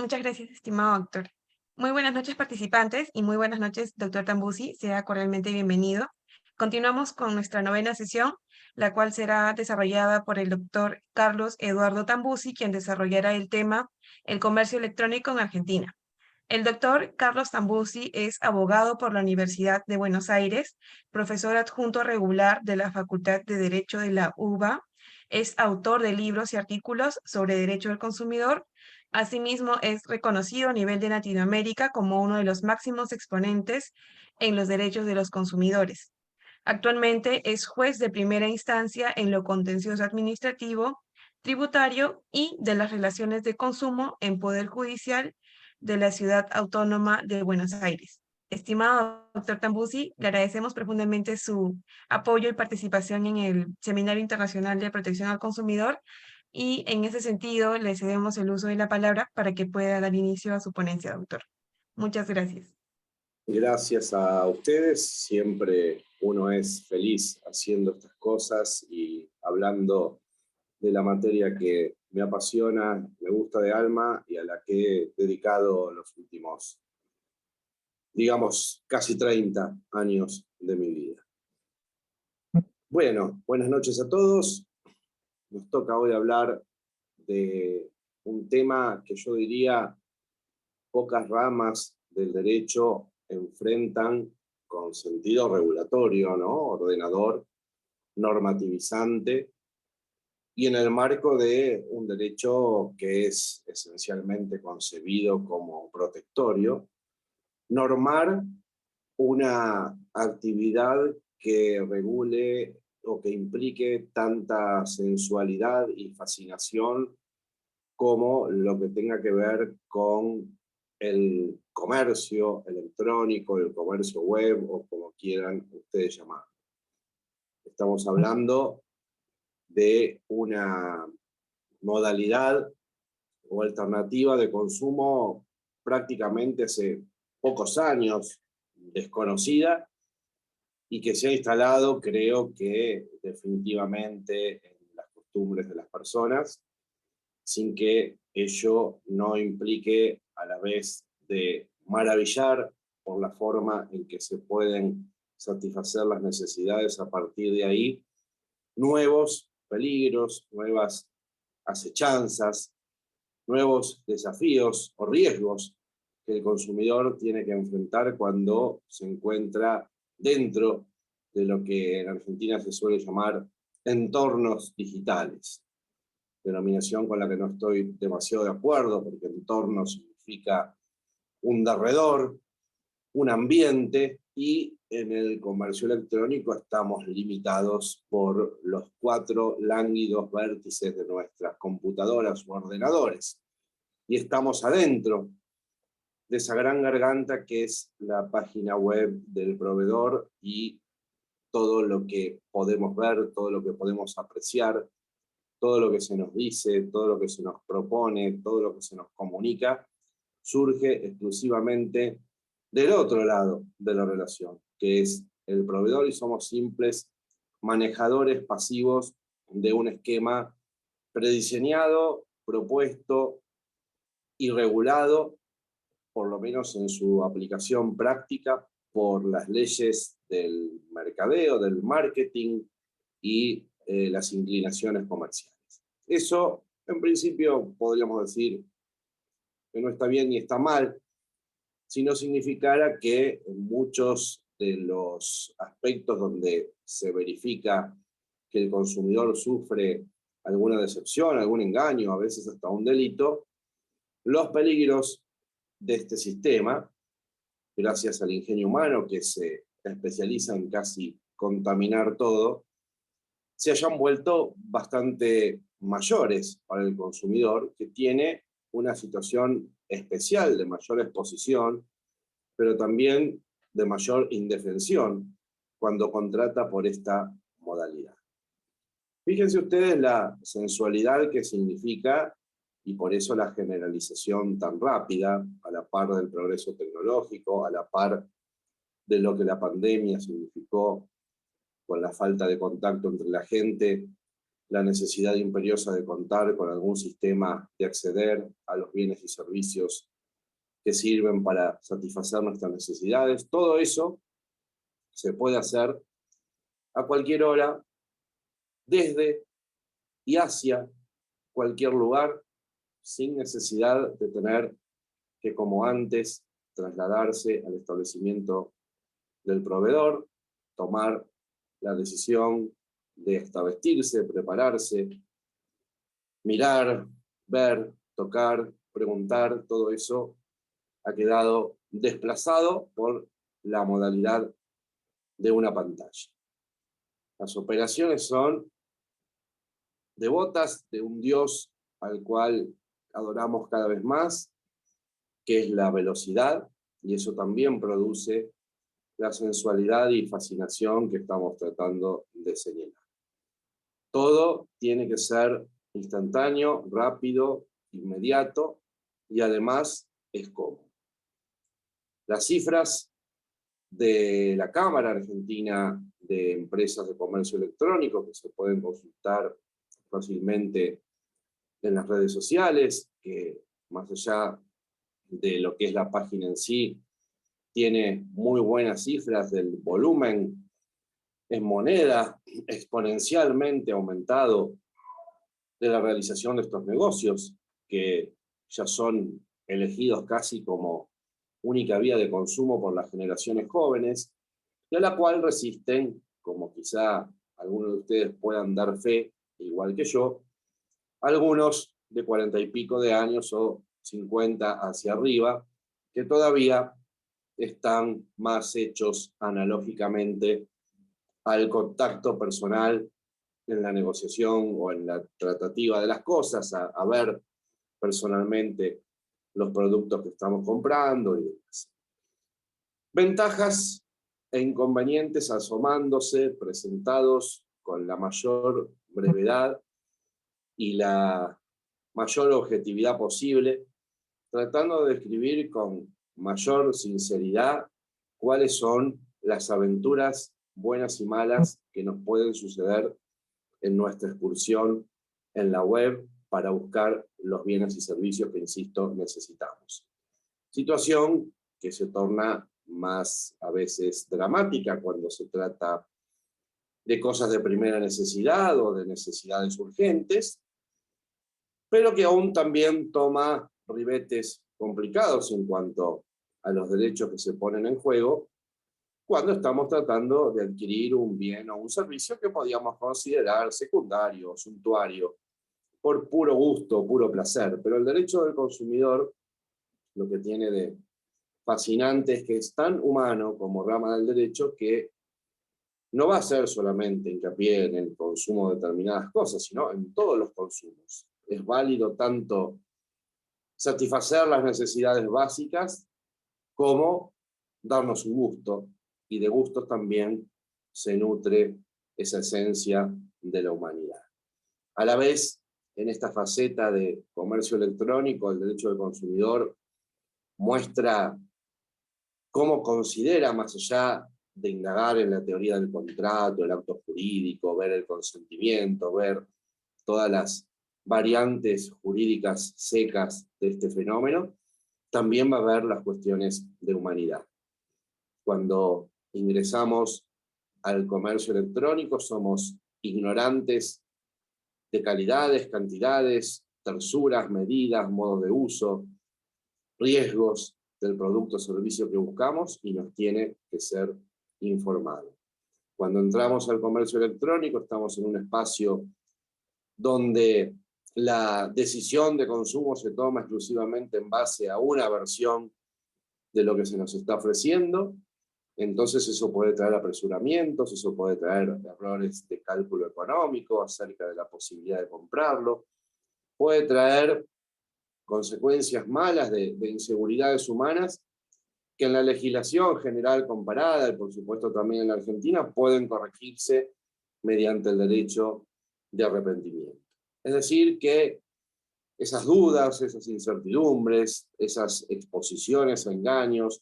Muchas gracias, estimado doctor. Muy buenas noches, participantes, y muy buenas noches, doctor Tambusi. Sea cordialmente bienvenido. Continuamos con nuestra novena sesión, la cual será desarrollada por el doctor Carlos Eduardo Tambusi, quien desarrollará el tema El comercio electrónico en Argentina. El doctor Carlos Tambusi es abogado por la Universidad de Buenos Aires, profesor adjunto regular de la Facultad de Derecho de la UBA, es autor de libros y artículos sobre derecho del consumidor. Asimismo, es reconocido a nivel de Latinoamérica como uno de los máximos exponentes en los derechos de los consumidores. Actualmente es juez de primera instancia en lo contencioso administrativo, tributario y de las relaciones de consumo en Poder Judicial de la Ciudad Autónoma de Buenos Aires. Estimado doctor Tambusi, le agradecemos profundamente su apoyo y participación en el Seminario Internacional de Protección al Consumidor y en ese sentido le cedemos el uso de la palabra para que pueda dar inicio a su ponencia, doctor. Muchas gracias. Gracias a ustedes, siempre uno es feliz haciendo estas cosas y hablando de la materia que me apasiona, me gusta de alma y a la que he dedicado los últimos, digamos, casi 30 años de mi vida. Bueno, buenas noches a todos. Nos toca hoy hablar de un tema que yo diría pocas ramas del derecho enfrentan con sentido regulatorio, ¿no? Ordenador, normativizante, y en el marco de un derecho que es esencialmente concebido como protectorio, normar una actividad que regule o que implique tanta sensualidad y fascinación como lo que tenga que ver con el comercio electrónico, el comercio web o como quieran ustedes llamarlo. Estamos hablando de una modalidad o alternativa de consumo prácticamente hace pocos años desconocida y que se ha instalado, creo que definitivamente en las costumbres de las personas, sin que ello no implique a la vez de maravillar por la forma en que se pueden satisfacer las necesidades a partir de ahí, nuevos peligros, nuevas acechanzas, nuevos desafíos o riesgos que el consumidor tiene que enfrentar cuando se encuentra dentro de lo que en Argentina se suele llamar entornos digitales, denominación con la que no estoy demasiado de acuerdo, porque entorno significa un derredor, un ambiente, y en el comercio electrónico estamos limitados por los 4 lánguidos vértices de nuestras computadoras o ordenadores. Y estamos adentro de esa gran garganta que es la página web del proveedor y todo lo que podemos ver, todo lo que podemos apreciar, todo lo que se nos dice, todo lo que se nos propone, todo lo que se nos comunica, surge exclusivamente del otro lado de la relación, que es el proveedor, y somos simples manejadores pasivos de un esquema prediseñado, propuesto y regulado, por lo menos en su aplicación práctica, por las leyes del mercadeo, del marketing y las inclinaciones comerciales. Eso, en principio, podríamos decir que no está bien ni está mal, si no significara que en muchos de los aspectos donde se verifica que el consumidor sufre alguna decepción, algún engaño, a veces hasta un delito, los peligros de este sistema, gracias al ingenio humano que se especializa en casi contaminar todo, se hayan vuelto bastante mayores para el consumidor, que tiene una situación especial de mayor exposición, pero también de mayor indefensión cuando contrata por esta modalidad. Fíjense ustedes la sensualidad que significa, y por eso la generalización tan rápida, a la par del progreso tecnológico, a la par de lo que la pandemia significó con la falta de contacto entre la gente la necesidad imperiosa de contar con algún sistema de acceder a los bienes y servicios que sirven para satisfacer nuestras necesidades. Todo eso se puede hacer a cualquier hora, desde y hacia cualquier lugar, sin necesidad de tener que, como antes, trasladarse al establecimiento del proveedor, tomar la decisión de hasta vestirse, prepararse, mirar, ver, tocar, preguntar. Todo eso ha quedado desplazado por la modalidad de una pantalla. Las operaciones son devotas de un Dios al cual adoramos cada vez más, que es la velocidad, y eso también produce la sensualidad y fascinación que estamos tratando de señalar. Todo tiene que ser instantáneo, rápido, inmediato, y además es cómodo. Las cifras de la Cámara Argentina de Empresas de Comercio Electrónico, que se pueden consultar fácilmente en las redes sociales, que más allá de lo que es la página en sí, tiene muy buenas cifras del volumen en moneda exponencialmente aumentado de la realización de estos negocios, que ya son elegidos casi como única vía de consumo por las generaciones jóvenes, y a la cual resisten, como quizá algunos de ustedes puedan dar fe, igual que yo, algunos de 40 y pico de años o 50 hacia arriba, que todavía están más hechos analógicamente al contacto personal en la negociación o en la tratativa de las cosas, a ver personalmente los productos que estamos comprando y demás. Ventajas e inconvenientes asomándose, presentados con la mayor brevedad y la mayor objetividad posible, tratando de describir con mayor sinceridad cuáles son las aventuras buenas y malas que nos pueden suceder en nuestra excursión en la web para buscar los bienes y servicios que, insisto, necesitamos. Situación que se torna más a veces dramática cuando se trata de cosas de primera necesidad o de necesidades urgentes, pero que aún también toma ribetes complicados en cuanto a los derechos que se ponen en juego cuando estamos tratando de adquirir un bien o un servicio que podíamos considerar secundario, suntuario, por puro gusto, puro placer. Pero el derecho del consumidor, lo que tiene de fascinante es que es tan humano como rama del derecho que no va a ser solamente hincapié en el consumo de determinadas cosas, sino en todos los consumos. Es válido tanto satisfacer las necesidades básicas como darnos un gusto, y de gustos también se nutre esa esencia de la humanidad. A la vez, en esta faceta de comercio electrónico, el derecho del consumidor muestra cómo considera, más allá de indagar en la teoría del contrato, el acto jurídico, ver el consentimiento, ver todas las variantes jurídicas secas de este fenómeno, también va a ver las cuestiones de humanidad. Cuando ingresamos al comercio electrónico somos ignorantes de calidades, cantidades, tersuras, medidas, modos de uso, riesgos del producto o servicio que buscamos, y nos tiene que ser informado. Cuando entramos al comercio electrónico estamos en un espacio donde la decisión de consumo se toma exclusivamente en base a una versión de lo que se nos está ofreciendo. Entonces eso puede traer apresuramientos, eso puede traer errores de cálculo económico acerca de la posibilidad de comprarlo, puede traer consecuencias malas de inseguridades humanas que en la legislación general comparada, y por supuesto también en la Argentina, pueden corregirse mediante el derecho de arrepentimiento. Es decir, que esas dudas, esas incertidumbres, esas exposiciones a engaños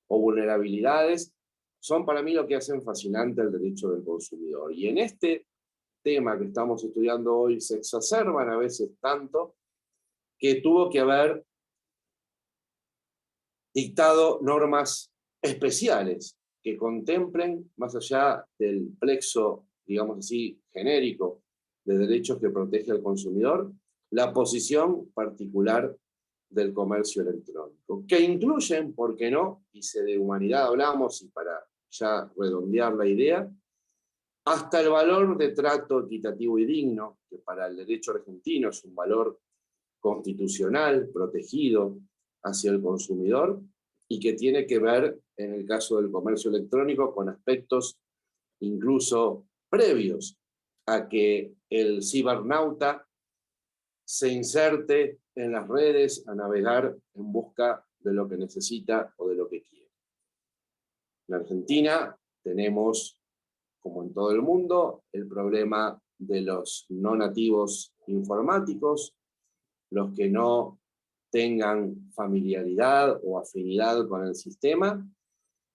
o vulnerabilidades son para mí lo que hacen fascinante el derecho del consumidor. Y en este tema que estamos estudiando hoy se exacerban a veces tanto que tuvo que haber dictado normas especiales que contemplen, más allá del plexo, digamos así, genérico de derechos que protege al consumidor, la posición particular del comercio electrónico, que incluyen, ¿por qué no? Y si de humanidad hablamos, y para ya redondear la idea, hasta el valor de trato equitativo y digno, que para el derecho argentino es un valor constitucional, protegido hacia el consumidor, y que tiene que ver, en el caso del comercio electrónico, con aspectos incluso previos a que el cibernauta se inserte en las redes a navegar en busca de lo que necesita o de lo que quiere. En Argentina tenemos, como en todo el mundo, el problema de los no nativos informáticos, los que no tengan familiaridad o afinidad con el sistema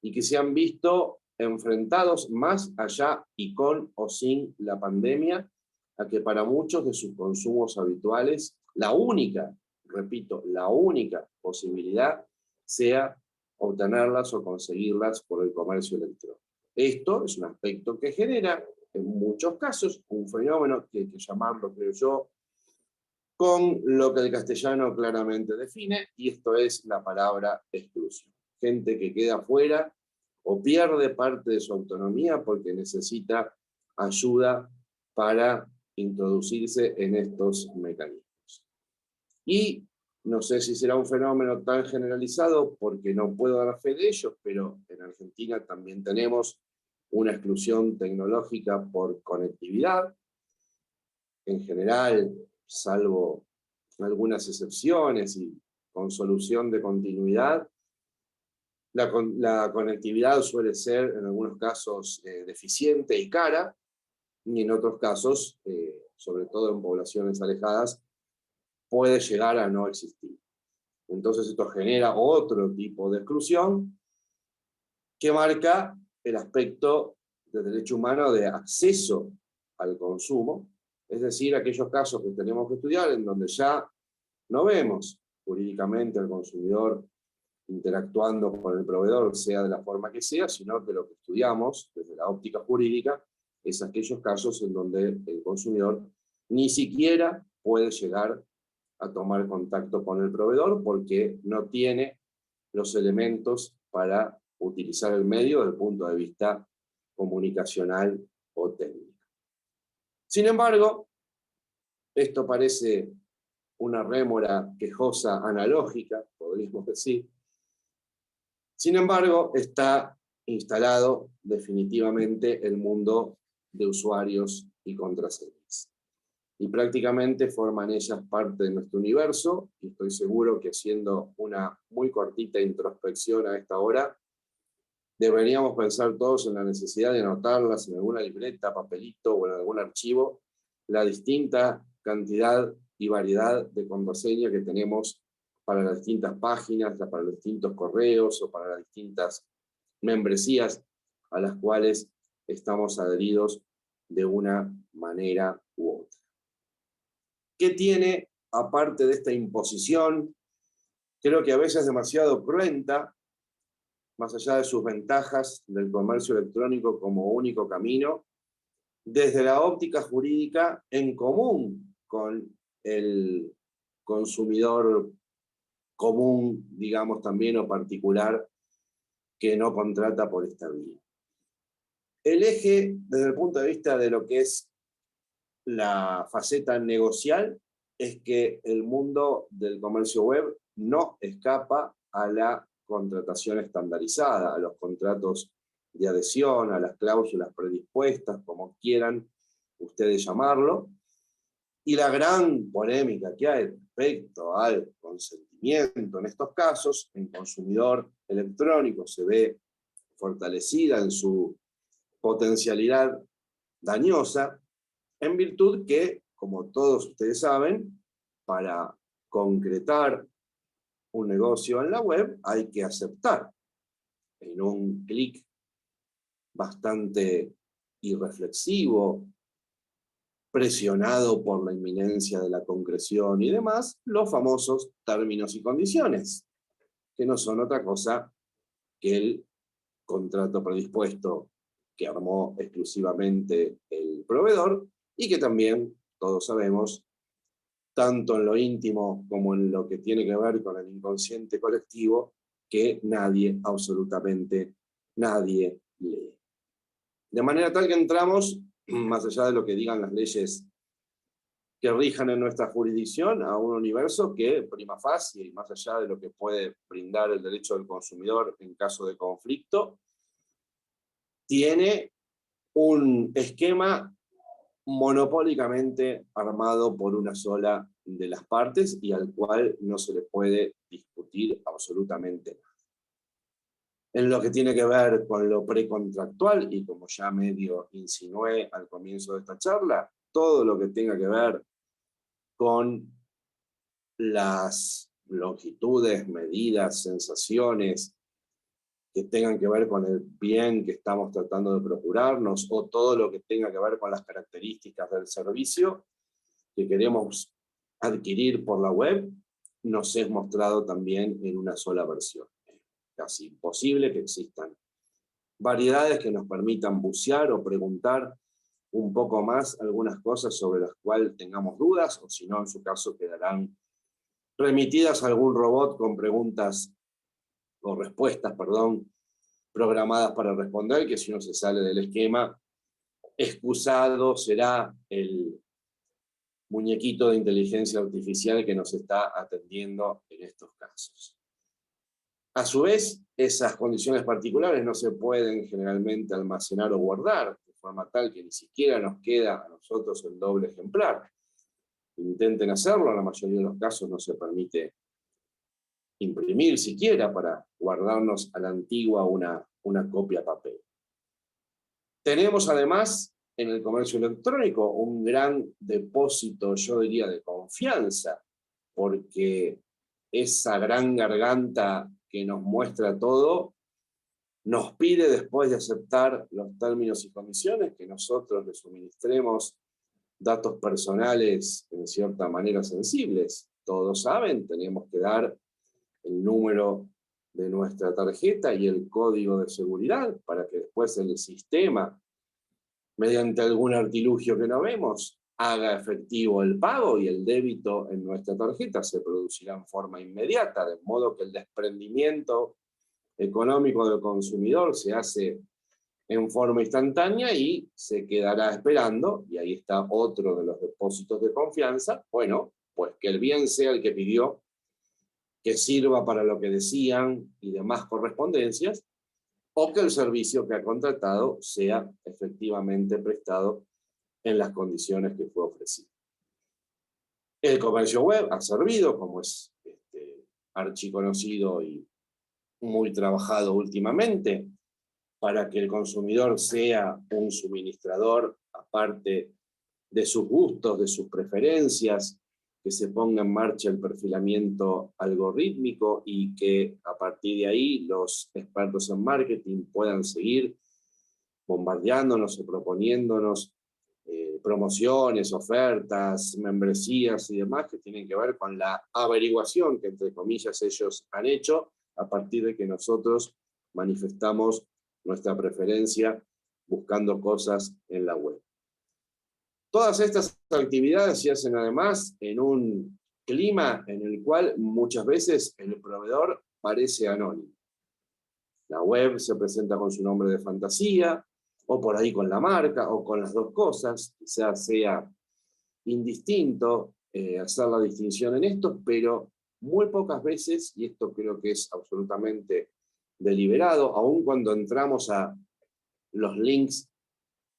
y que se han visto enfrentados más allá y con o sin la pandemia a que para muchos de sus consumos habituales la única, repito, la única posibilidad sea obtenerlas o conseguirlas por el comercio electrónico. Esto es un aspecto que genera, en muchos casos, un fenómeno que hay que llamarlo, creo yo, con lo que el castellano claramente define, y esto es la palabra exclusión. Gente que queda fuera o pierde parte de su autonomía porque necesita ayuda para introducirse en estos mecanismos. Y no sé si será un fenómeno tan generalizado porque no puedo dar fe de ello, pero en Argentina también tenemos una exclusión tecnológica por conectividad. En general, salvo algunas excepciones y con solución de continuidad, la conectividad suele ser en algunos casos deficiente y cara, y en otros casos, sobre todo en poblaciones alejadas, puede llegar a no existir. Entonces esto genera otro tipo de exclusión que marca el aspecto del derecho humano de acceso al consumo, es decir, aquellos casos que tenemos que estudiar en donde ya no vemos jurídicamente al consumidor interactuando con el proveedor, sea de la forma que sea, sino que lo que estudiamos desde la óptica jurídica es aquellos casos en donde el consumidor ni siquiera puede llegar a tomar contacto con el proveedor porque no tiene los elementos para utilizar el medio desde el punto de vista comunicacional o técnico. Sin embargo, esto parece una rémora quejosa analógica, podríamos decir. Sin embargo, está instalado definitivamente el mundo de usuarios y contraseñas. Y prácticamente forman ellas parte de nuestro universo, y estoy seguro que haciendo una muy cortita introspección a esta hora, deberíamos pensar todos en la necesidad de anotarlas en alguna libreta, papelito o en algún archivo, la distinta cantidad y variedad de contraseña que tenemos para las distintas páginas, para los distintos correos o para las distintas membresías a las cuales estamos adheridos de una manera u otra. ¿Qué tiene, aparte de esta imposición, creo que a veces demasiado cruenta, más allá de sus ventajas del comercio electrónico como único camino, desde la óptica jurídica en común con el consumidor común, digamos también, o particular, que no contrata por esta vía? El eje, desde el punto de vista de lo que es la faceta negocial, es que el mundo del comercio web no escapa a la contratación estandarizada, a los contratos de adhesión, a las cláusulas predispuestas, como quieran ustedes llamarlo, y la gran polémica que hay respecto al consentimiento en estos casos, en consumidor electrónico se ve fortalecida en su potencialidad dañosa, en virtud que, como todos ustedes saben, para concretar un negocio en la web hay que aceptar en un clic bastante irreflexivo presionado por la inminencia de la concreción y demás, los famosos términos y condiciones, que no son otra cosa que el contrato predispuesto que armó exclusivamente el proveedor y que también, todos sabemos, tanto en lo íntimo como en lo que tiene que ver con el inconsciente colectivo, que nadie, absolutamente nadie lee. De manera tal que entramos, más allá de lo que digan las leyes que rijan en nuestra jurisdicción, a un universo que, prima facie, y más allá de lo que puede brindar el derecho del consumidor en caso de conflicto, tiene un esquema monopólicamente armado por una sola de las partes y al cual no se le puede discutir absolutamente nada. En lo que tiene que ver con lo precontractual, y como ya medio insinué al comienzo de esta charla, todo lo que tenga que ver con las longitudes, medidas, sensaciones que tengan que ver con el bien que estamos tratando de procurarnos, o todo lo que tenga que ver con las características del servicio que queremos adquirir por la web, nos es mostrado también en una sola versión. Es casi imposible que existan variedades que nos permitan bucear o preguntar un poco más algunas cosas sobre las cuales tengamos dudas, o si no, en su caso, quedarán remitidas a algún robot con preguntas o respuestas, perdón, programadas para responder, que si uno se sale del esquema, excusado será el muñequito de inteligencia artificial que nos está atendiendo en estos casos. A su vez, esas condiciones particulares no se pueden generalmente almacenar o guardar, de forma tal que ni siquiera nos queda a nosotros el doble ejemplar. Intenten hacerlo, en la mayoría de los casos no se permite imprimir siquiera para guardarnos a la antigua una copia papel. Tenemos además en el comercio electrónico un gran depósito, yo diría, de confianza, porque esa gran garganta que nos muestra todo nos pide, después de aceptar los términos y condiciones, que nosotros le suministremos datos personales en cierta manera sensibles. Todos saben, tenemos que dar el número de nuestra tarjeta y el código de seguridad para que después el sistema, mediante algún artilugio que no vemos, haga efectivo el pago, y el débito en nuestra tarjeta se producirá en forma inmediata, de modo que el desprendimiento económico del consumidor se hace en forma instantánea y se quedará esperando, y ahí está otro de los depósitos de confianza, bueno, pues que el bien sea el que pidió, que sirva para lo que decían y demás correspondencias, o que el servicio que ha contratado sea efectivamente prestado en las condiciones que fue ofrecido. El comercio web ha servido, como es archiconocido y muy trabajado últimamente, para que el consumidor sea un suministrador, aparte de sus gustos, de sus preferencias, que se ponga en marcha el perfilamiento algorítmico y que a partir de ahí los expertos en marketing puedan seguir bombardeándonos o proponiéndonos promociones, ofertas, membresías y demás que tienen que ver con la averiguación que, entre comillas, ellos han hecho a partir de que nosotros manifestamos nuestra preferencia buscando cosas en la web. Todas estas actividades se hacen además en un clima en el cual muchas veces el proveedor parece anónimo. La web se presenta con su nombre de fantasía, o por ahí con la marca, o con las dos cosas, quizás sea indistinto hacer la distinción en esto, pero muy pocas veces, y esto creo que es absolutamente deliberado, aun cuando entramos a los links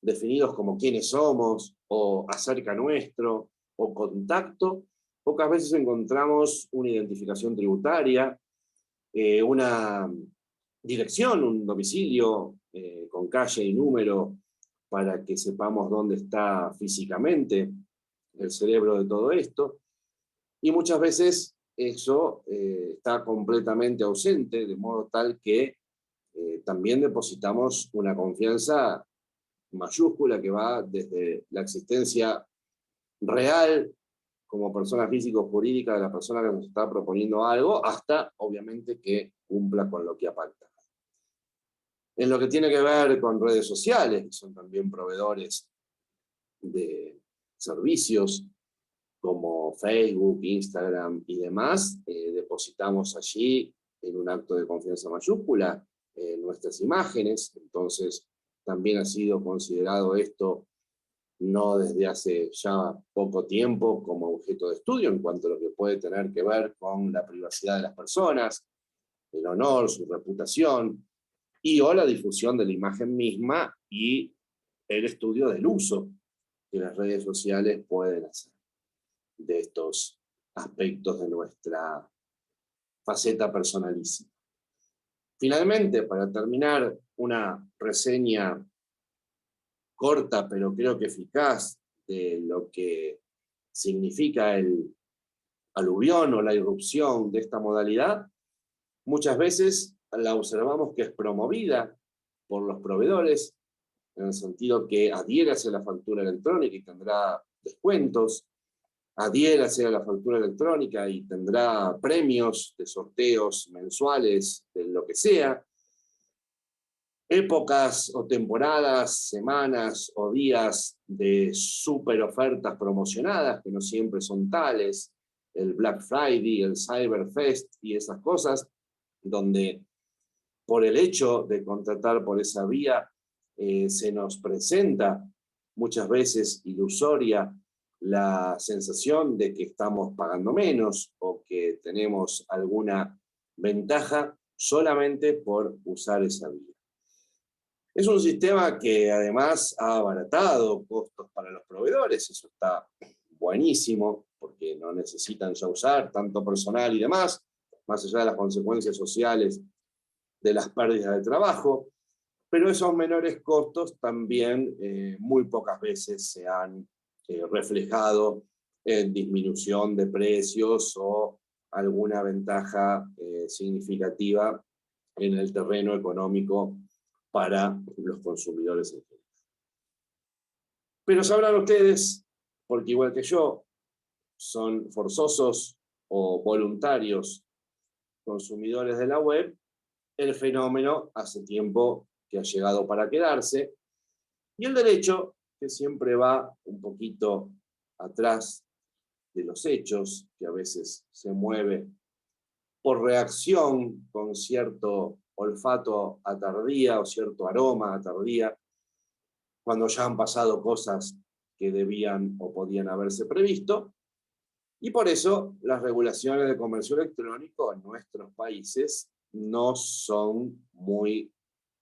definidos como quiénes somos, o acerca nuestro, o contacto, pocas veces encontramos una identificación tributaria, una dirección, un domicilio con calle y número para que sepamos dónde está físicamente el cerebro de todo esto. Y muchas veces eso está completamente ausente, de modo tal que también depositamos una confianza mayúscula que va desde la existencia real como persona física o jurídica de la persona que nos está proponiendo algo, hasta, obviamente, que cumpla con lo que ha pactado. En lo que tiene que ver con redes sociales, que son también proveedores de servicios como Facebook, Instagram y demás, depositamos allí en un acto de confianza mayúscula nuestras imágenes. Entonces también ha sido considerado esto no desde hace ya poco tiempo como objeto de estudio en cuanto a lo que puede tener que ver con la privacidad de las personas, el honor, su reputación, y o la difusión de la imagen misma y el estudio del uso que las redes sociales pueden hacer de estos aspectos de nuestra faceta personalísima. Finalmente, para terminar, una reseña corta, pero creo que eficaz, de lo que significa el aluvión o la irrupción de esta modalidad. Muchas veces la observamos que es promovida por los proveedores, en el sentido que adhiérase a la factura electrónica y tendrá descuentos, adhiérase a la factura electrónica y tendrá premios de sorteos mensuales, de lo que sea, épocas o temporadas, semanas o días de súper ofertas promocionadas, que no siempre son tales, el Black Friday, el Cyber Fest y esas cosas, donde por el hecho de contratar por esa vía se nos presenta muchas veces ilusoria la sensación de que estamos pagando menos o que tenemos alguna ventaja solamente por usar esa vía. Es un sistema que además ha abaratado costos para los proveedores, eso está buenísimo, porque no necesitan ya usar tanto personal y demás, más allá de las consecuencias sociales de las pérdidas de trabajo, pero esos menores costos también muy pocas veces se han reflejado en disminución de precios o alguna ventaja significativa en el terreno económico para los consumidores en general. Pero sabrán ustedes, porque igual que yo, son forzosos o voluntarios consumidores de la web, el fenómeno hace tiempo que ha llegado para quedarse, y el derecho, que siempre va un poquito atrás de los hechos, que a veces se mueve por reacción con cierto olfato a tardía o cierto aroma a tardía, cuando ya han pasado cosas que debían o podían haberse previsto, y por eso las regulaciones de comercio electrónico en nuestros países no son muy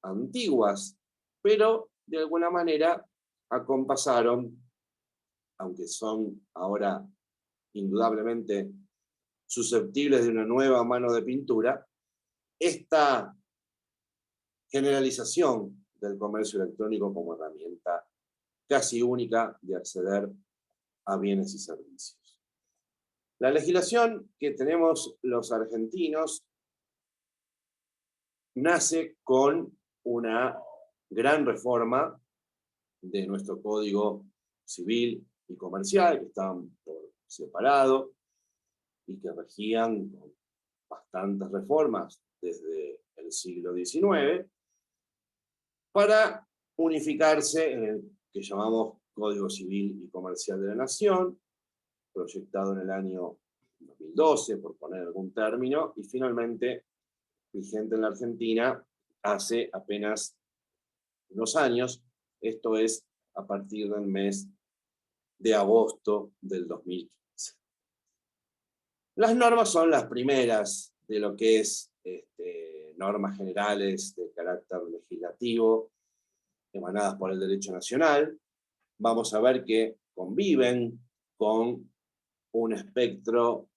antiguas, pero de alguna manera acompasaron, aunque son ahora indudablemente susceptibles de una nueva mano de pintura, esta generalización del comercio electrónico como herramienta casi única de acceder a bienes y servicios. La legislación que tenemos los argentinos nace con una gran reforma de nuestro Código Civil y Comercial, que estaban por separado y que regían con bastantes reformas desde el siglo XIX, para unificarse en el que llamamos Código Civil y Comercial de la Nación, proyectado en el año 2012, por poner algún término, y finalmente vigente en la Argentina hace apenas unos años, esto es a partir del mes de agosto del 2015. Las normas son las primeras de lo que es normas generales de carácter legislativo emanadas por el derecho nacional. Vamos a ver que conviven con un espectro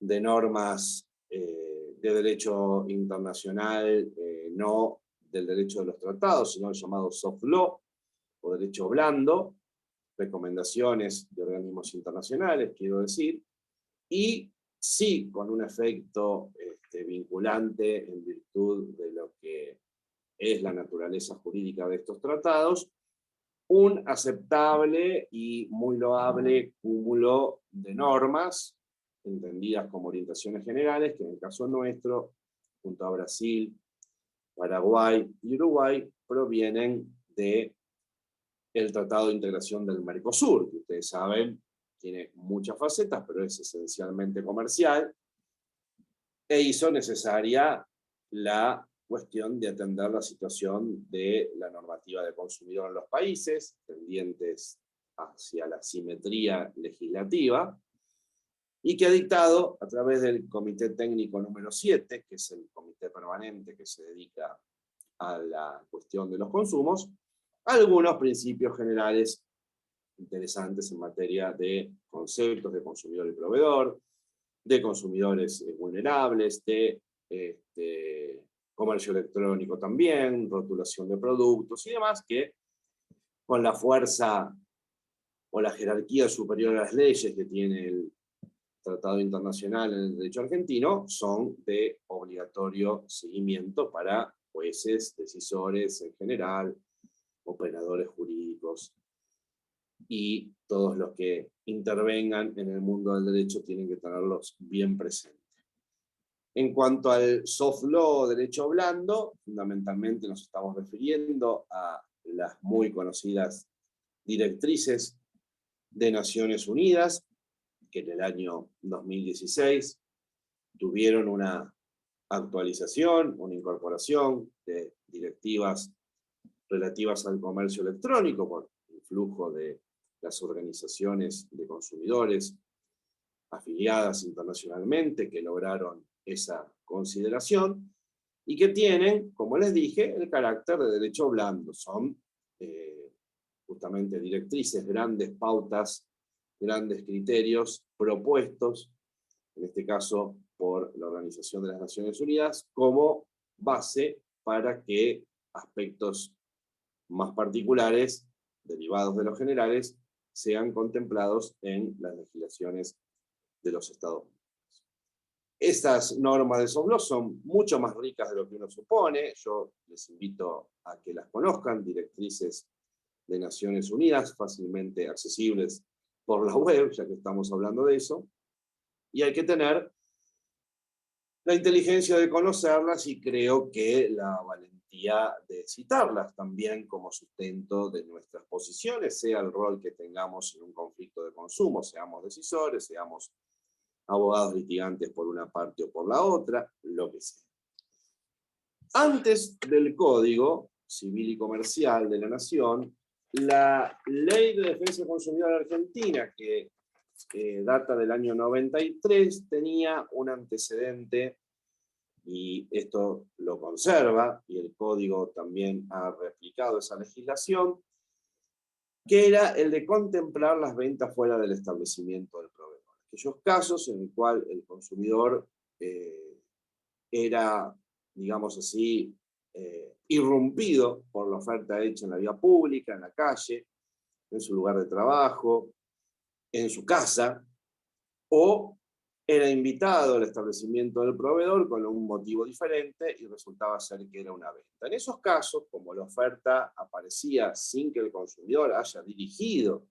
de normas de derecho internacional, no del derecho de los tratados, sino el llamado soft law o derecho blando, recomendaciones de organismos internacionales, quiero decir, y sí con un efecto vinculante en virtud de lo que es la naturaleza jurídica de estos tratados, un aceptable y muy loable cúmulo de normas, entendidas como orientaciones generales, que en el caso nuestro, junto a Brasil, Paraguay y Uruguay, provienen del Tratado de Integración del Mercosur, que ustedes saben tiene muchas facetas, pero es esencialmente comercial, e hizo necesaria la cuestión de atender la situación de la normativa de consumidor en los países, tendientes hacia la simetría legislativa, y que ha dictado a través del Comité Técnico número 7, que es el comité permanente que se dedica a la cuestión de los consumos, algunos principios generales interesantes en materia de conceptos de consumidor y proveedor, de consumidores vulnerables, de comercio electrónico también, rotulación de productos y demás, que con la fuerza o la jerarquía superior a las leyes que tiene el Tratado Internacional en el derecho argentino, son de obligatorio seguimiento para jueces, decisores en general, operadores jurídicos, y todos los que intervengan en el mundo del derecho tienen que tenerlos bien presentes. En cuanto al soft law, derecho blando, fundamentalmente nos estamos refiriendo a las muy conocidas directrices de Naciones Unidas, que en el año 2016 tuvieron una actualización, una incorporación de directivas relativas al comercio electrónico por el flujo de las organizaciones de consumidores afiliadas internacionalmente que lograron esa consideración y que tienen, como les dije, el carácter de derecho blando. Son justamente directrices, grandes pautas, grandes criterios propuestos, en este caso por la Organización de las Naciones Unidas, como base para que aspectos más particulares, derivados de los generales, sean contemplados en las legislaciones de los Estados Unidos. Estas normas de soft law son mucho más ricas de lo que uno supone. Yo les invito a que las conozcan, directrices de Naciones Unidas, fácilmente accesibles por la web, ya que estamos hablando de eso. Y hay que tener la inteligencia de conocerlas y creo que la valentía de citarlas también como sustento de nuestras posiciones, sea el rol que tengamos en un conflicto de consumo, seamos decisores, seamos abogados litigantes por una parte o por la otra, lo que sea. Antes del Código Civil y Comercial de la Nación, la Ley de Defensa del Consumidor Argentina, que data del año 93, tenía un antecedente, y esto lo conserva, y el Código también ha replicado esa legislación, que era el de contemplar las ventas fuera del establecimiento del proveedor. Aquellos casos en el cual el consumidor era, digamos así, irrumpido por la oferta hecha en la vía pública, en la calle, en su lugar de trabajo, en su casa, o era invitado al establecimiento del proveedor con un motivo diferente y resultaba ser que era una venta. En esos casos, como la oferta aparecía sin que el consumidor haya dirigido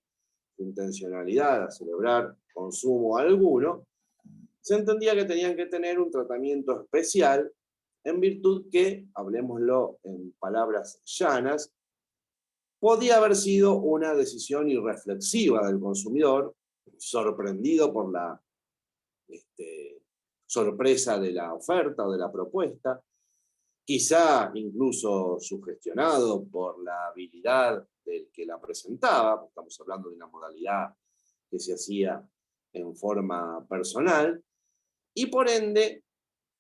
su intencionalidad a celebrar consumo alguno, se entendía que tenían que tener un tratamiento especial en virtud que, hablemoslo en palabras llanas, podía haber sido una decisión irreflexiva del consumidor, sorprendido por la sorpresa de la oferta o de la propuesta, quizá incluso sugestionado por la habilidad del que la presentaba, estamos hablando de una modalidad que se hacía en forma personal, y por ende,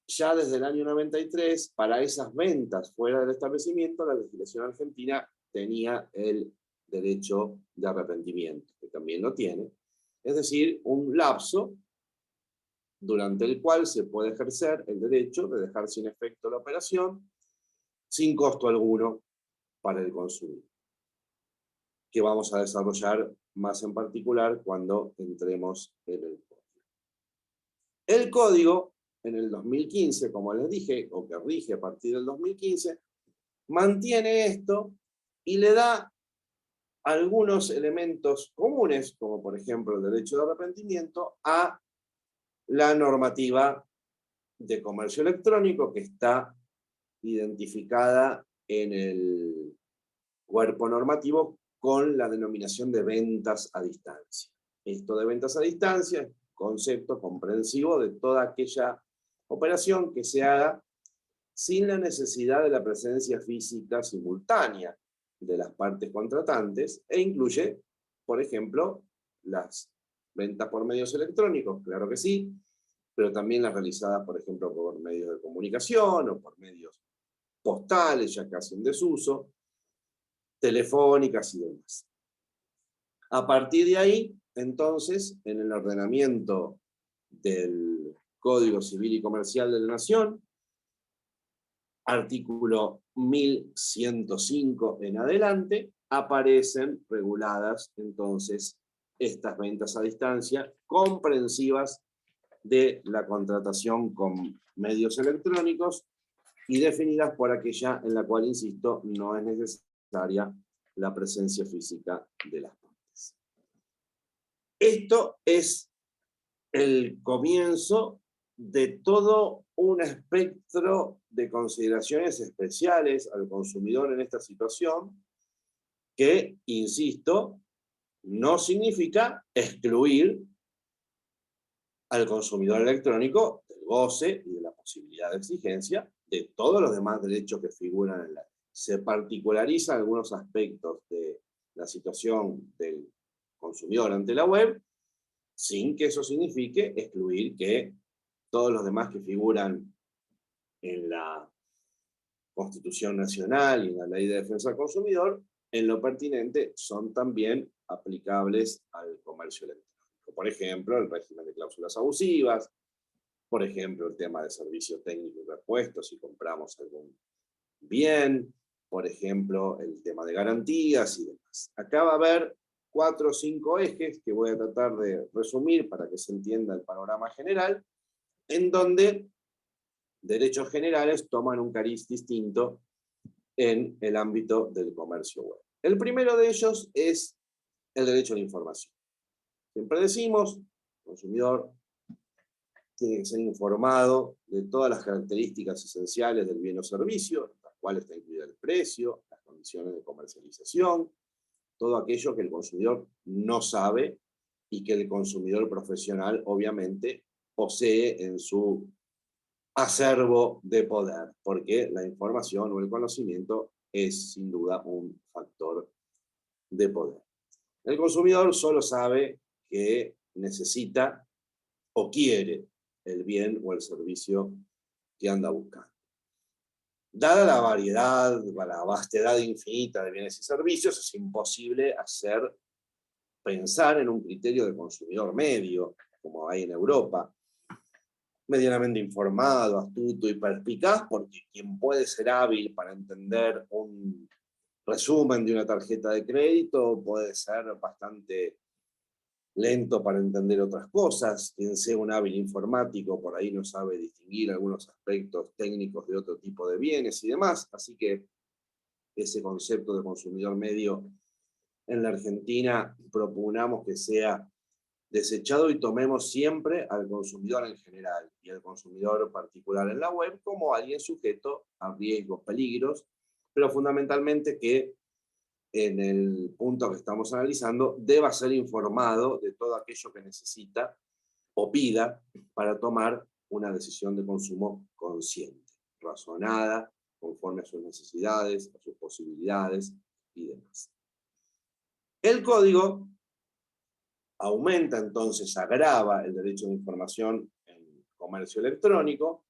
ya desde el año 93, para esas ventas fuera del establecimiento, la legislación argentina tenía el derecho de arrepentimiento, que también lo tiene, es decir, un lapso durante el cual se puede ejercer el derecho de dejar sin efecto la operación sin costo alguno para el consumidor, que vamos a desarrollar más en particular cuando entremos en el código. El código, en el 2015, como les dije, o que rige a partir del 2015, mantiene esto y le da algunos elementos comunes, como por ejemplo el derecho de arrepentimiento, a la normativa de comercio electrónico que está identificada en el cuerpo normativo con la denominación de ventas a distancia. Esto de ventas a distancia es un concepto comprensivo de toda aquella operación que se haga sin la necesidad de la presencia física simultánea de las partes contratantes e incluye, por ejemplo, las ventas por medios electrónicos, claro que sí, pero también las realizadas, por ejemplo, por medios de comunicación o por medios postales, ya casi en desuso, telefónicas y demás. A partir de ahí, entonces, en el ordenamiento del Código Civil y Comercial de la Nación, artículo 1105 en adelante, aparecen reguladas entonces estas ventas a distancia comprensivas de la contratación con medios electrónicos y definidas por aquella en la cual, insisto, no es necesaria la presencia física de las partes. Esto es el comienzo de todo un espectro de consideraciones especiales al consumidor en esta situación que, insisto, no significa excluir al consumidor electrónico del goce y de la posibilidad de exigencia de todos los demás derechos que figuran en la ley. Se particularizan algunos aspectos de la situación del consumidor ante la web, sin que eso signifique excluir que todos los demás que figuran en la Constitución Nacional y en la Ley de Defensa del Consumidor, en lo pertinente, son también aplicables al comercio electrónico. Por ejemplo, el régimen de cláusulas abusivas, por ejemplo, el tema de servicio técnico y repuesto si compramos algún bien, por ejemplo, el tema de garantías y demás. Acá va a haber 4 o 5 ejes que voy a tratar de resumir para que se entienda el panorama general, en donde derechos generales toman un cariz distinto en el ámbito del comercio web. El primero de ellos es el derecho a la información. Siempre decimos, el consumidor tiene que ser informado de todas las características esenciales del bien o servicio, entre las cuales está incluido el precio, las condiciones de comercialización, todo aquello que el consumidor no sabe y que el consumidor profesional obviamente posee en su acervo de poder, porque la información o el conocimiento es sin duda un factor de poder. El consumidor solo sabe que necesita o quiere el bien o el servicio que anda buscando. Dada la variedad, la vastedad infinita de bienes y servicios, es imposible pensar en un criterio de consumidor medio, como hay en Europa, medianamente informado, astuto y perspicaz, porque quien puede ser hábil para entender un resumen de una tarjeta de crédito puede ser bastante lento para entender otras cosas. Quien sea un hábil informático por ahí no sabe distinguir algunos aspectos técnicos de otro tipo de bienes y demás. Así que ese concepto de consumidor medio en la Argentina propugnamos que sea desechado y tomemos siempre al consumidor en general y al consumidor particular en la web como alguien sujeto a riesgos, peligros, pero fundamentalmente que en el punto que estamos analizando deba ser informado de todo aquello que necesita o pida para tomar una decisión de consumo consciente, razonada, conforme a sus necesidades, a sus posibilidades y demás. El código aumenta entonces, agrava el derecho de información en comercio electrónico,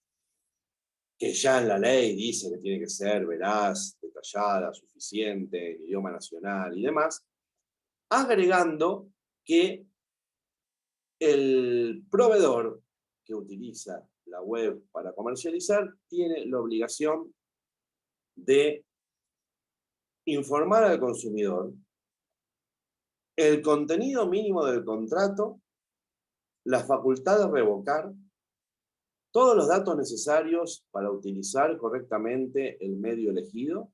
que ya en la ley dice que tiene que ser veraz, detallada, suficiente, en idioma nacional y demás, agregando que el proveedor que utiliza la web para comercializar tiene la obligación de informar al consumidor el contenido mínimo del contrato, la facultad de revocar, todos los datos necesarios para utilizar correctamente el medio elegido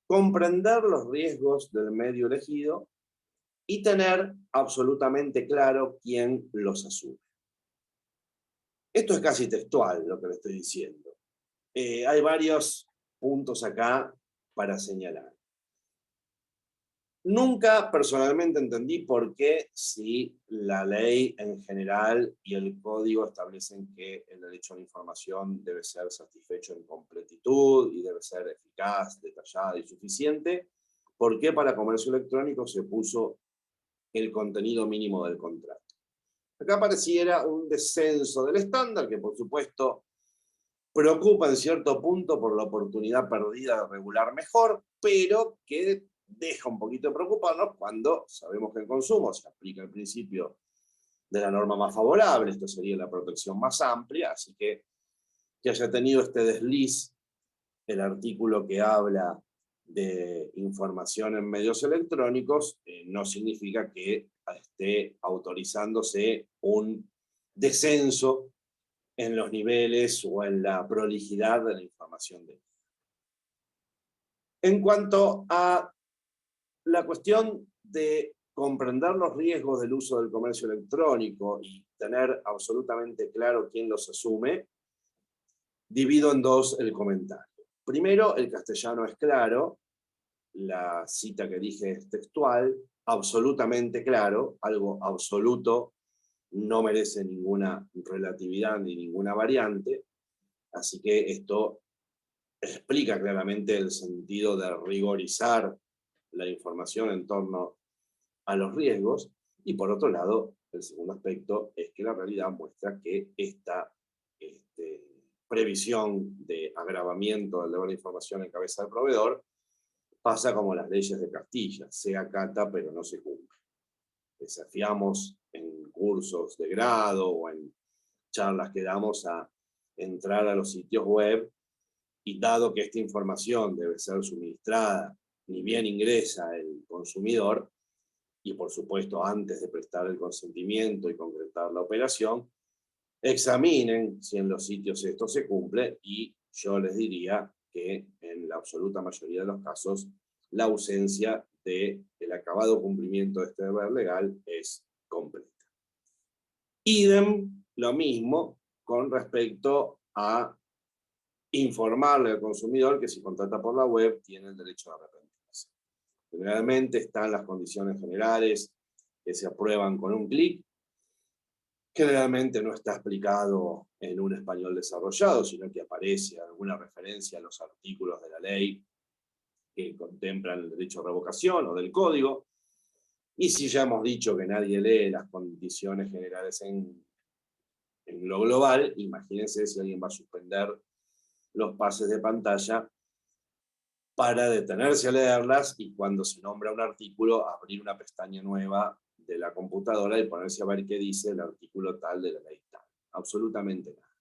comprender los riesgos del medio elegido y tener absolutamente claro quién los asume. Esto es casi textual lo que le estoy diciendo. Hay varios puntos acá para señalar. Nunca personalmente entendí por qué, si la ley en general y el código establecen que el derecho a la información debe ser satisfecho en completitud y debe ser eficaz, detallada y suficiente, ¿por qué para comercio electrónico se puso el contenido mínimo del contrato? Acá pareciera un descenso del estándar que, por supuesto, preocupa en cierto punto por la oportunidad perdida de regular mejor, pero que deja un poquito de preocuparnos cuando sabemos que en consumo se aplica el principio de la norma más favorable, esto sería la protección más amplia, así que haya tenido este desliz el artículo que habla de información en medios electrónicos, no significa que esté autorizándose un descenso en los niveles o en la prolijidad de la información de. En cuanto a la cuestión de comprender los riesgos del uso del comercio electrónico y tener absolutamente claro quién los asume, divido en dos el comentario. Primero, el castellano es claro, la cita que dije es textual, absolutamente claro, algo absoluto no merece ninguna relatividad ni ninguna variante, así que esto explica claramente el sentido de rigorizar la información en torno a los riesgos, y por otro lado, el segundo aspecto es que la realidad muestra que esta previsión de agravamiento del deber de información en cabeza del proveedor pasa como las leyes de Castilla, se acata pero no se cumple. Desafiamos en cursos de grado o en charlas que damos a entrar a los sitios web y dado que esta información debe ser suministrada ni bien ingresa el consumidor, y por supuesto antes de prestar el consentimiento y concretar la operación, examinen si en los sitios esto se cumple, y yo les diría que en la absoluta mayoría de los casos la ausencia del acabado cumplimiento de este deber legal es completa. Idem, lo mismo con respecto a informarle al consumidor que si contrata por la web tiene el derecho a arrepentirse. Generalmente están las condiciones generales que se aprueban con un clic. Generalmente no está explicado en un español desarrollado, sino que aparece alguna referencia a los artículos de la ley que contemplan el derecho a revocación o del código. Y si ya hemos dicho que nadie lee las condiciones generales en lo global, imagínense si alguien va a suspender los pases de pantalla para detenerse a leerlas y cuando se nombra un artículo abrir una pestaña nueva de la computadora y ponerse a ver qué dice el artículo tal de la ley tal. Absolutamente nada.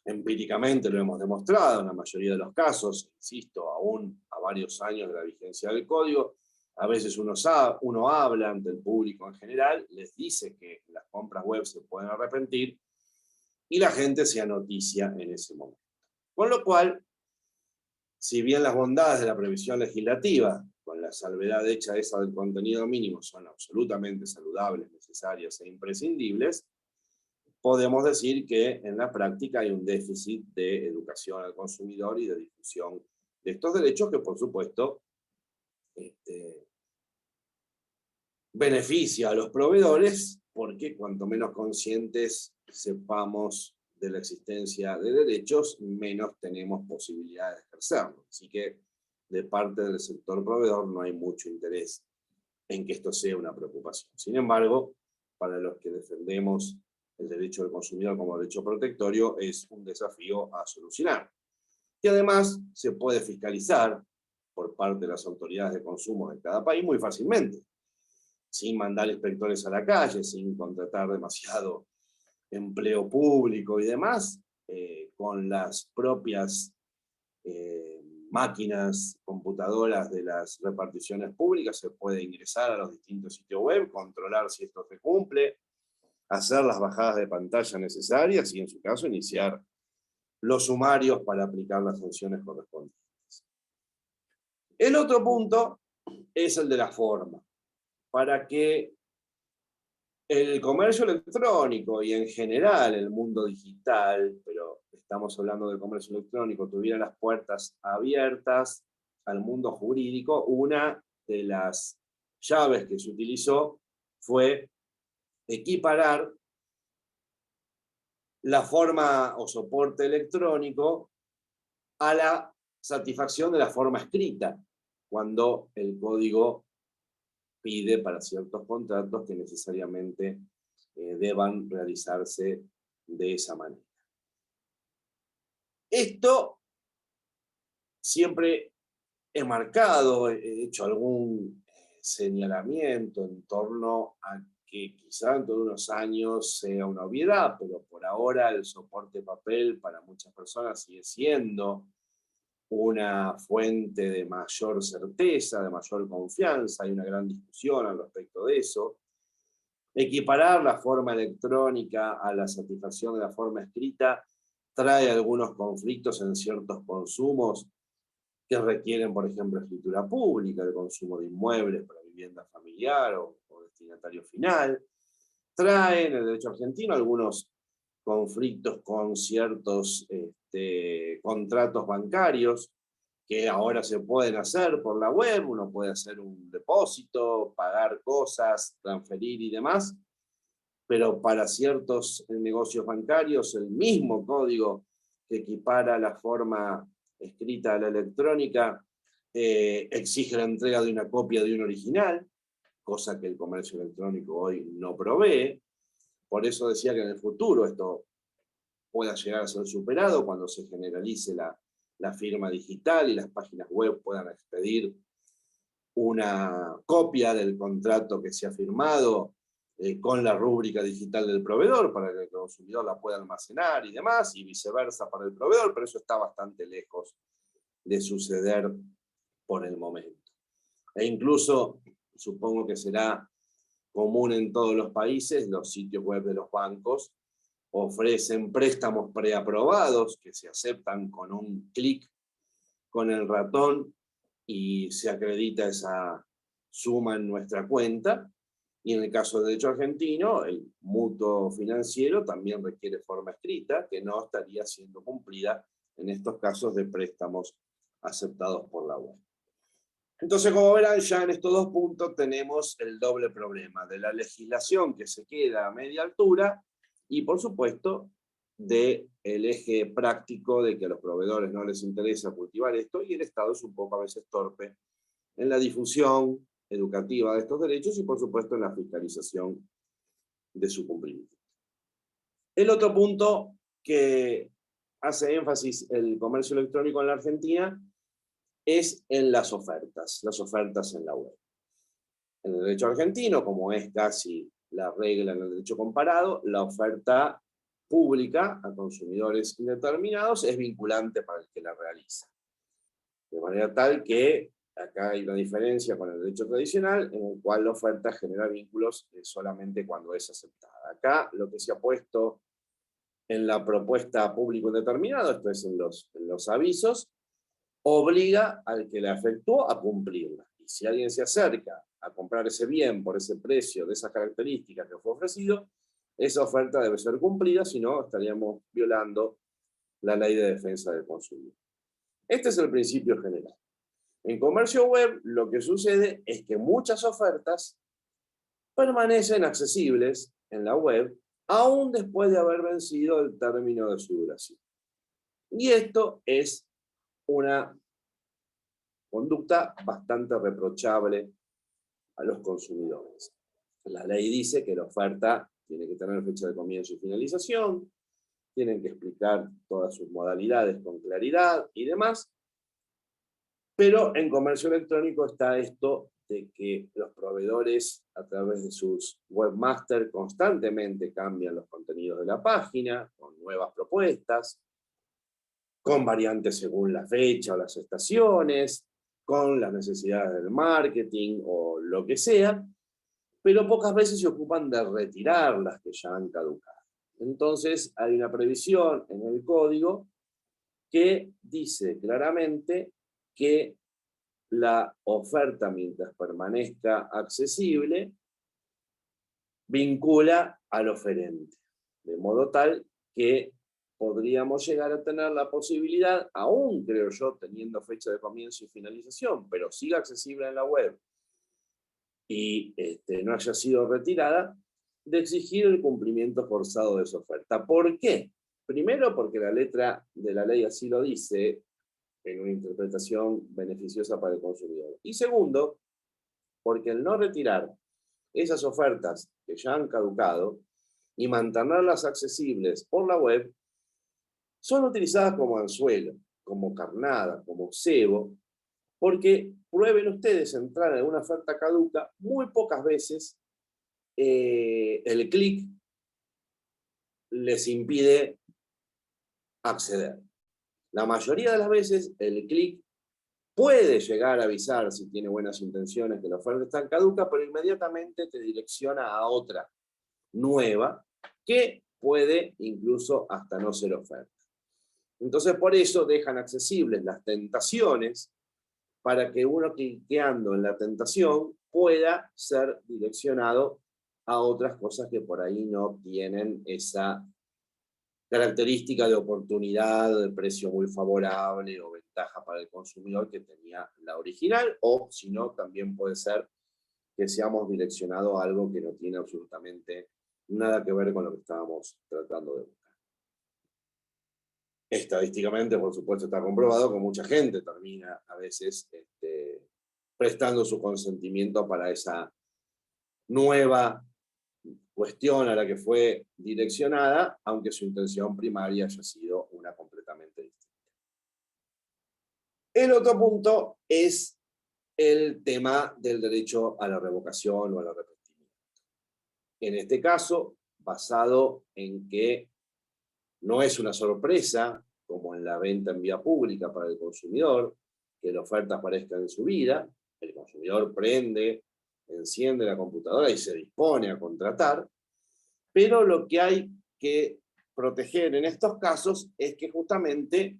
Empíricamente lo hemos demostrado en la mayoría de los casos, insisto, aún a varios años de la vigencia del código. A veces uno habla ante el público en general, les dice que las compras web se pueden arrepentir y la gente se anoticia en ese momento. Con lo cual, si bien las bondades de la previsión legislativa, con la salvedad hecha esa del contenido mínimo, son absolutamente saludables, necesarias e imprescindibles, podemos decir que en la práctica hay un déficit de educación al consumidor y de difusión de estos derechos que, por supuesto, beneficia a los proveedores, porque cuanto menos conscientes sepamos de la existencia de derechos, menos tenemos posibilidades de ejercerlos. Así que de parte del sector proveedor no hay mucho interés en que esto sea una preocupación. Sin embargo, para los que defendemos el derecho del consumidor como derecho protectorio, es un desafío a solucionar. Y además se puede fiscalizar por parte de las autoridades de consumo de cada país muy fácilmente, sin mandar inspectores a la calle, sin contratar demasiado empleo público y demás, con las propias máquinas, computadoras de las reparticiones públicas, se puede ingresar a los distintos sitios web, controlar si esto se cumple, hacer las bajadas de pantalla necesarias y en su caso iniciar los sumarios para aplicar las sanciones correspondientes. El otro punto es el de la forma. Para que el comercio electrónico y en general el mundo digital, pero estamos hablando del comercio electrónico, tuviera las puertas abiertas al mundo jurídico, una de las llaves que se utilizó fue equiparar la forma o soporte electrónico a la satisfacción de la forma escrita, cuando el código pide para ciertos contratos que necesariamente deban realizarse de esa manera. Esto siempre he marcado, he hecho algún señalamiento en torno a que quizá dentro de unos años sea una obviedad, pero por ahora el soporte papel para muchas personas sigue siendo una fuente de mayor certeza, de mayor confianza. Hay una gran discusión al respecto de eso. Equiparar la forma electrónica a la satisfacción de la forma escrita trae algunos conflictos en ciertos consumos que requieren, por ejemplo, escritura pública, el consumo de inmuebles para vivienda familiar o destinatario final. Trae en el derecho argentino algunos conflictos con ciertos contratos bancarios que ahora se pueden hacer por la web. Uno puede hacer un depósito, pagar cosas, transferir y demás, pero para ciertos negocios bancarios el mismo código que equipara la forma escrita a la electrónica exige la entrega de una copia de un original, cosa que el comercio electrónico hoy no provee. Por eso decía que en el futuro esto pueda llegar a ser superado cuando se generalice la firma digital y las páginas web puedan expedir una copia del contrato que se ha firmado con la rúbrica digital del proveedor para que el consumidor la pueda almacenar y demás, y viceversa para el proveedor, pero eso está bastante lejos de suceder por el momento. E incluso, supongo que será común en todos los países, los sitios web de los bancos ofrecen préstamos preaprobados que se aceptan con un clic con el ratón y se acredita esa suma en nuestra cuenta. Y en el caso del derecho argentino, el mutuo financiero también requiere forma escrita, que no estaría siendo cumplida en estos casos de préstamos aceptados por la web. Entonces, como verán, ya en estos dos puntos tenemos el doble problema de la legislación que se queda a media altura y, por supuesto, del eje práctico de que a los proveedores no les interesa cultivar esto y el Estado es un poco a veces torpe en la difusión educativa de estos derechos y, por supuesto, en la fiscalización de su cumplimiento. El otro punto que hace énfasis el comercio electrónico en la Argentina es en las ofertas en la web. En el derecho argentino, como es casi la regla en el derecho comparado, la oferta pública a consumidores indeterminados es vinculante para el que la realiza. De manera tal que acá hay una diferencia con el derecho tradicional, en el cual la oferta genera vínculos solamente cuando es aceptada. Acá lo que se ha puesto en la propuesta público indeterminado, esto es en los avisos, obliga al que la efectuó a cumplirla. Y si alguien se acerca a comprar ese bien por ese precio, de esas características que fue ofrecido, esa oferta debe ser cumplida, si no estaríamos violando la ley de defensa del consumidor. Este es el principio general. En comercio web lo que sucede es que muchas ofertas permanecen accesibles en la web aún después de haber vencido el término de su duración. Y esto es una conducta bastante reprochable a los consumidores. La ley dice que la oferta tiene que tener fecha de comienzo y finalización, tienen que explicar todas sus modalidades con claridad y demás, pero en comercio electrónico está esto de que los proveedores a través de sus webmasters constantemente cambian los contenidos de la página con nuevas propuestas, con variantes según la fecha o las estaciones, con las necesidades del marketing o lo que sea, pero pocas veces se ocupan de retirar las que ya han caducado. Entonces hay una previsión en el código que dice claramente que la oferta mientras permanezca accesible vincula al oferente, de modo tal que podríamos llegar a tener la posibilidad, aún creo yo, teniendo fecha de comienzo y finalización, pero siga accesible en la web y no haya sido retirada, de exigir el cumplimiento forzado de esa oferta. ¿Por qué? Primero, porque la letra de la ley así lo dice, en una interpretación beneficiosa para el consumidor. Y segundo, porque el no retirar esas ofertas que ya han caducado y mantenerlas accesibles por la web, son utilizadas como anzuelo, como carnada, como cebo, porque prueben ustedes entrar en una oferta caduca, muy pocas veces el clic les impide acceder. La mayoría de las veces el clic puede llegar a avisar, si tiene buenas intenciones, que la oferta está caduca, pero inmediatamente te direcciona a otra nueva que puede incluso hasta no ser oferta. Entonces, por eso dejan accesibles las tentaciones para que uno, cliqueando en la tentación, pueda ser direccionado a otras cosas que por ahí no tienen esa característica de oportunidad, de precio muy favorable o ventaja para el consumidor que tenía la original, o si no, también puede ser que seamos direccionados a algo que no tiene absolutamente nada que ver con lo que estábamos tratando de buscar. Estadísticamente, por supuesto, está comprobado que mucha gente termina a veces prestando su consentimiento para esa nueva cuestión a la que fue direccionada, aunque su intención primaria haya sido una completamente distinta. El otro punto es el tema del derecho a la revocación o al arrepentimiento. En este caso, basado en que no es una sorpresa, como en la venta en vía pública para el consumidor, que la oferta aparezca en su vida, el consumidor prende, enciende la computadora y se dispone a contratar, pero lo que hay que proteger en estos casos es que justamente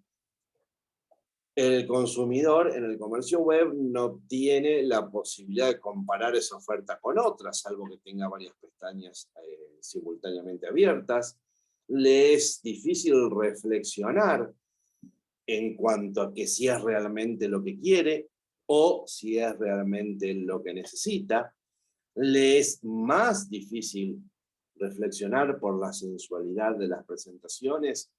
el consumidor en el comercio web no tiene la posibilidad de comparar esa oferta con otras, salvo que tenga varias pestañas simultáneamente abiertas. Le es difícil reflexionar en cuanto a que si es realmente lo que quiere o si es realmente lo que necesita. Le es más difícil reflexionar por la sensualidad de las presentaciones,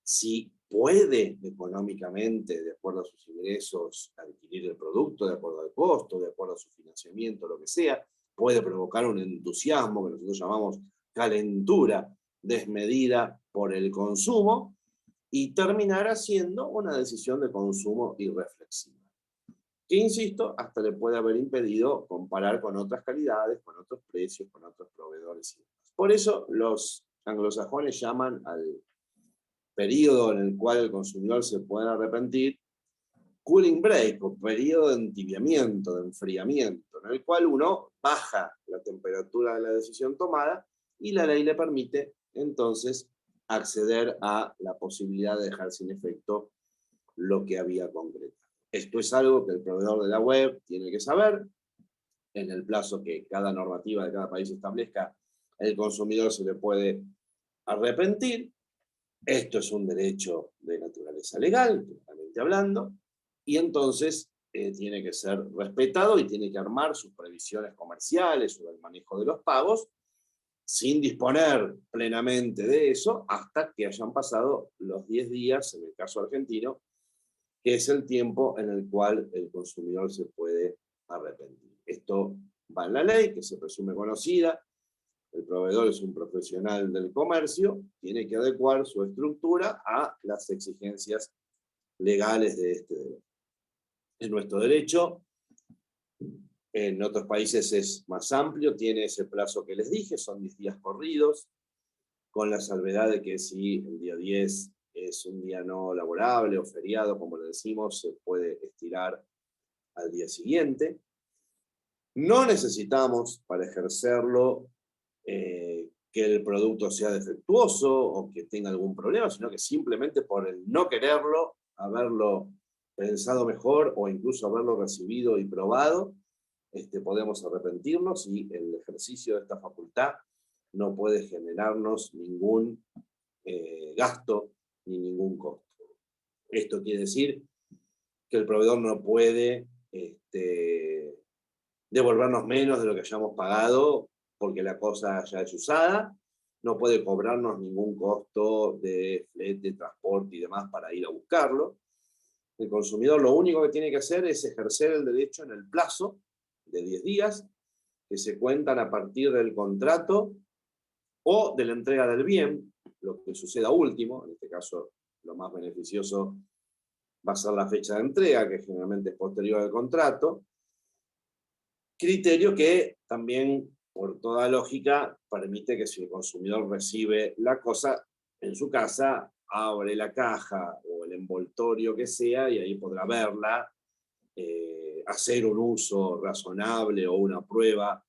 si puede económicamente, de acuerdo a sus ingresos, adquirir el producto, de acuerdo al costo, de acuerdo a su financiamiento, lo que sea, puede provocar un entusiasmo que nosotros llamamos calentura desmedida por el consumo y terminar haciendo una decisión de consumo irreflexiva. Que, insisto, hasta le puede haber impedido comparar con otras calidades, con otros precios, con otros proveedores. Por eso los anglosajones llaman al periodo en el cual el consumidor se puede arrepentir cooling break, o periodo de entibiamiento, de enfriamiento, en el cual uno baja la temperatura de la decisión tomada y la ley le permite entonces acceder a la posibilidad de dejar sin efecto lo que había concretado. Esto es algo que el proveedor de la web tiene que saber. En el plazo que cada normativa de cada país establezca, el consumidor se le puede arrepentir. Esto es un derecho de naturaleza legal, claramente hablando, y entonces tiene que ser respetado y tiene que armar sus previsiones comerciales sobre el manejo de los pagos, sin disponer plenamente de eso hasta que hayan pasado los 10 días, en el caso argentino, que es el tiempo en el cual el consumidor se puede arrepentir. Esto va en la ley, que se presume conocida. El proveedor es un profesional del comercio, tiene que adecuar su estructura a las exigencias legales de este derecho. En nuestro derecho, en otros países es más amplio, tiene ese plazo que les dije, son 10 días corridos, con la salvedad de que si el día 10 es un día no laborable o feriado, como le decimos, se puede estirar al día siguiente. No necesitamos para ejercerlo que el producto sea defectuoso o que tenga algún problema, sino que simplemente por el no quererlo, haberlo pensado mejor o incluso haberlo recibido y probado, podemos arrepentirnos y el ejercicio de esta facultad no puede generarnos ningún gasto ni ningún costo. Esto quiere decir que el proveedor no puede devolvernos menos de lo que hayamos pagado porque la cosa ya es usada, no puede cobrarnos ningún costo de flete, transporte y demás para ir a buscarlo. El consumidor lo único que tiene que hacer es ejercer el derecho en el plazo de 10 días, que se cuentan a partir del contrato o de la entrega del bien, lo que suceda último, en este caso lo más beneficioso va a ser la fecha de entrega, que generalmente es posterior al contrato, criterio que también, por toda lógica, permite que si el consumidor recibe la cosa en su casa, abre la caja o el envoltorio que sea y ahí podrá verla, hacer un uso razonable o una prueba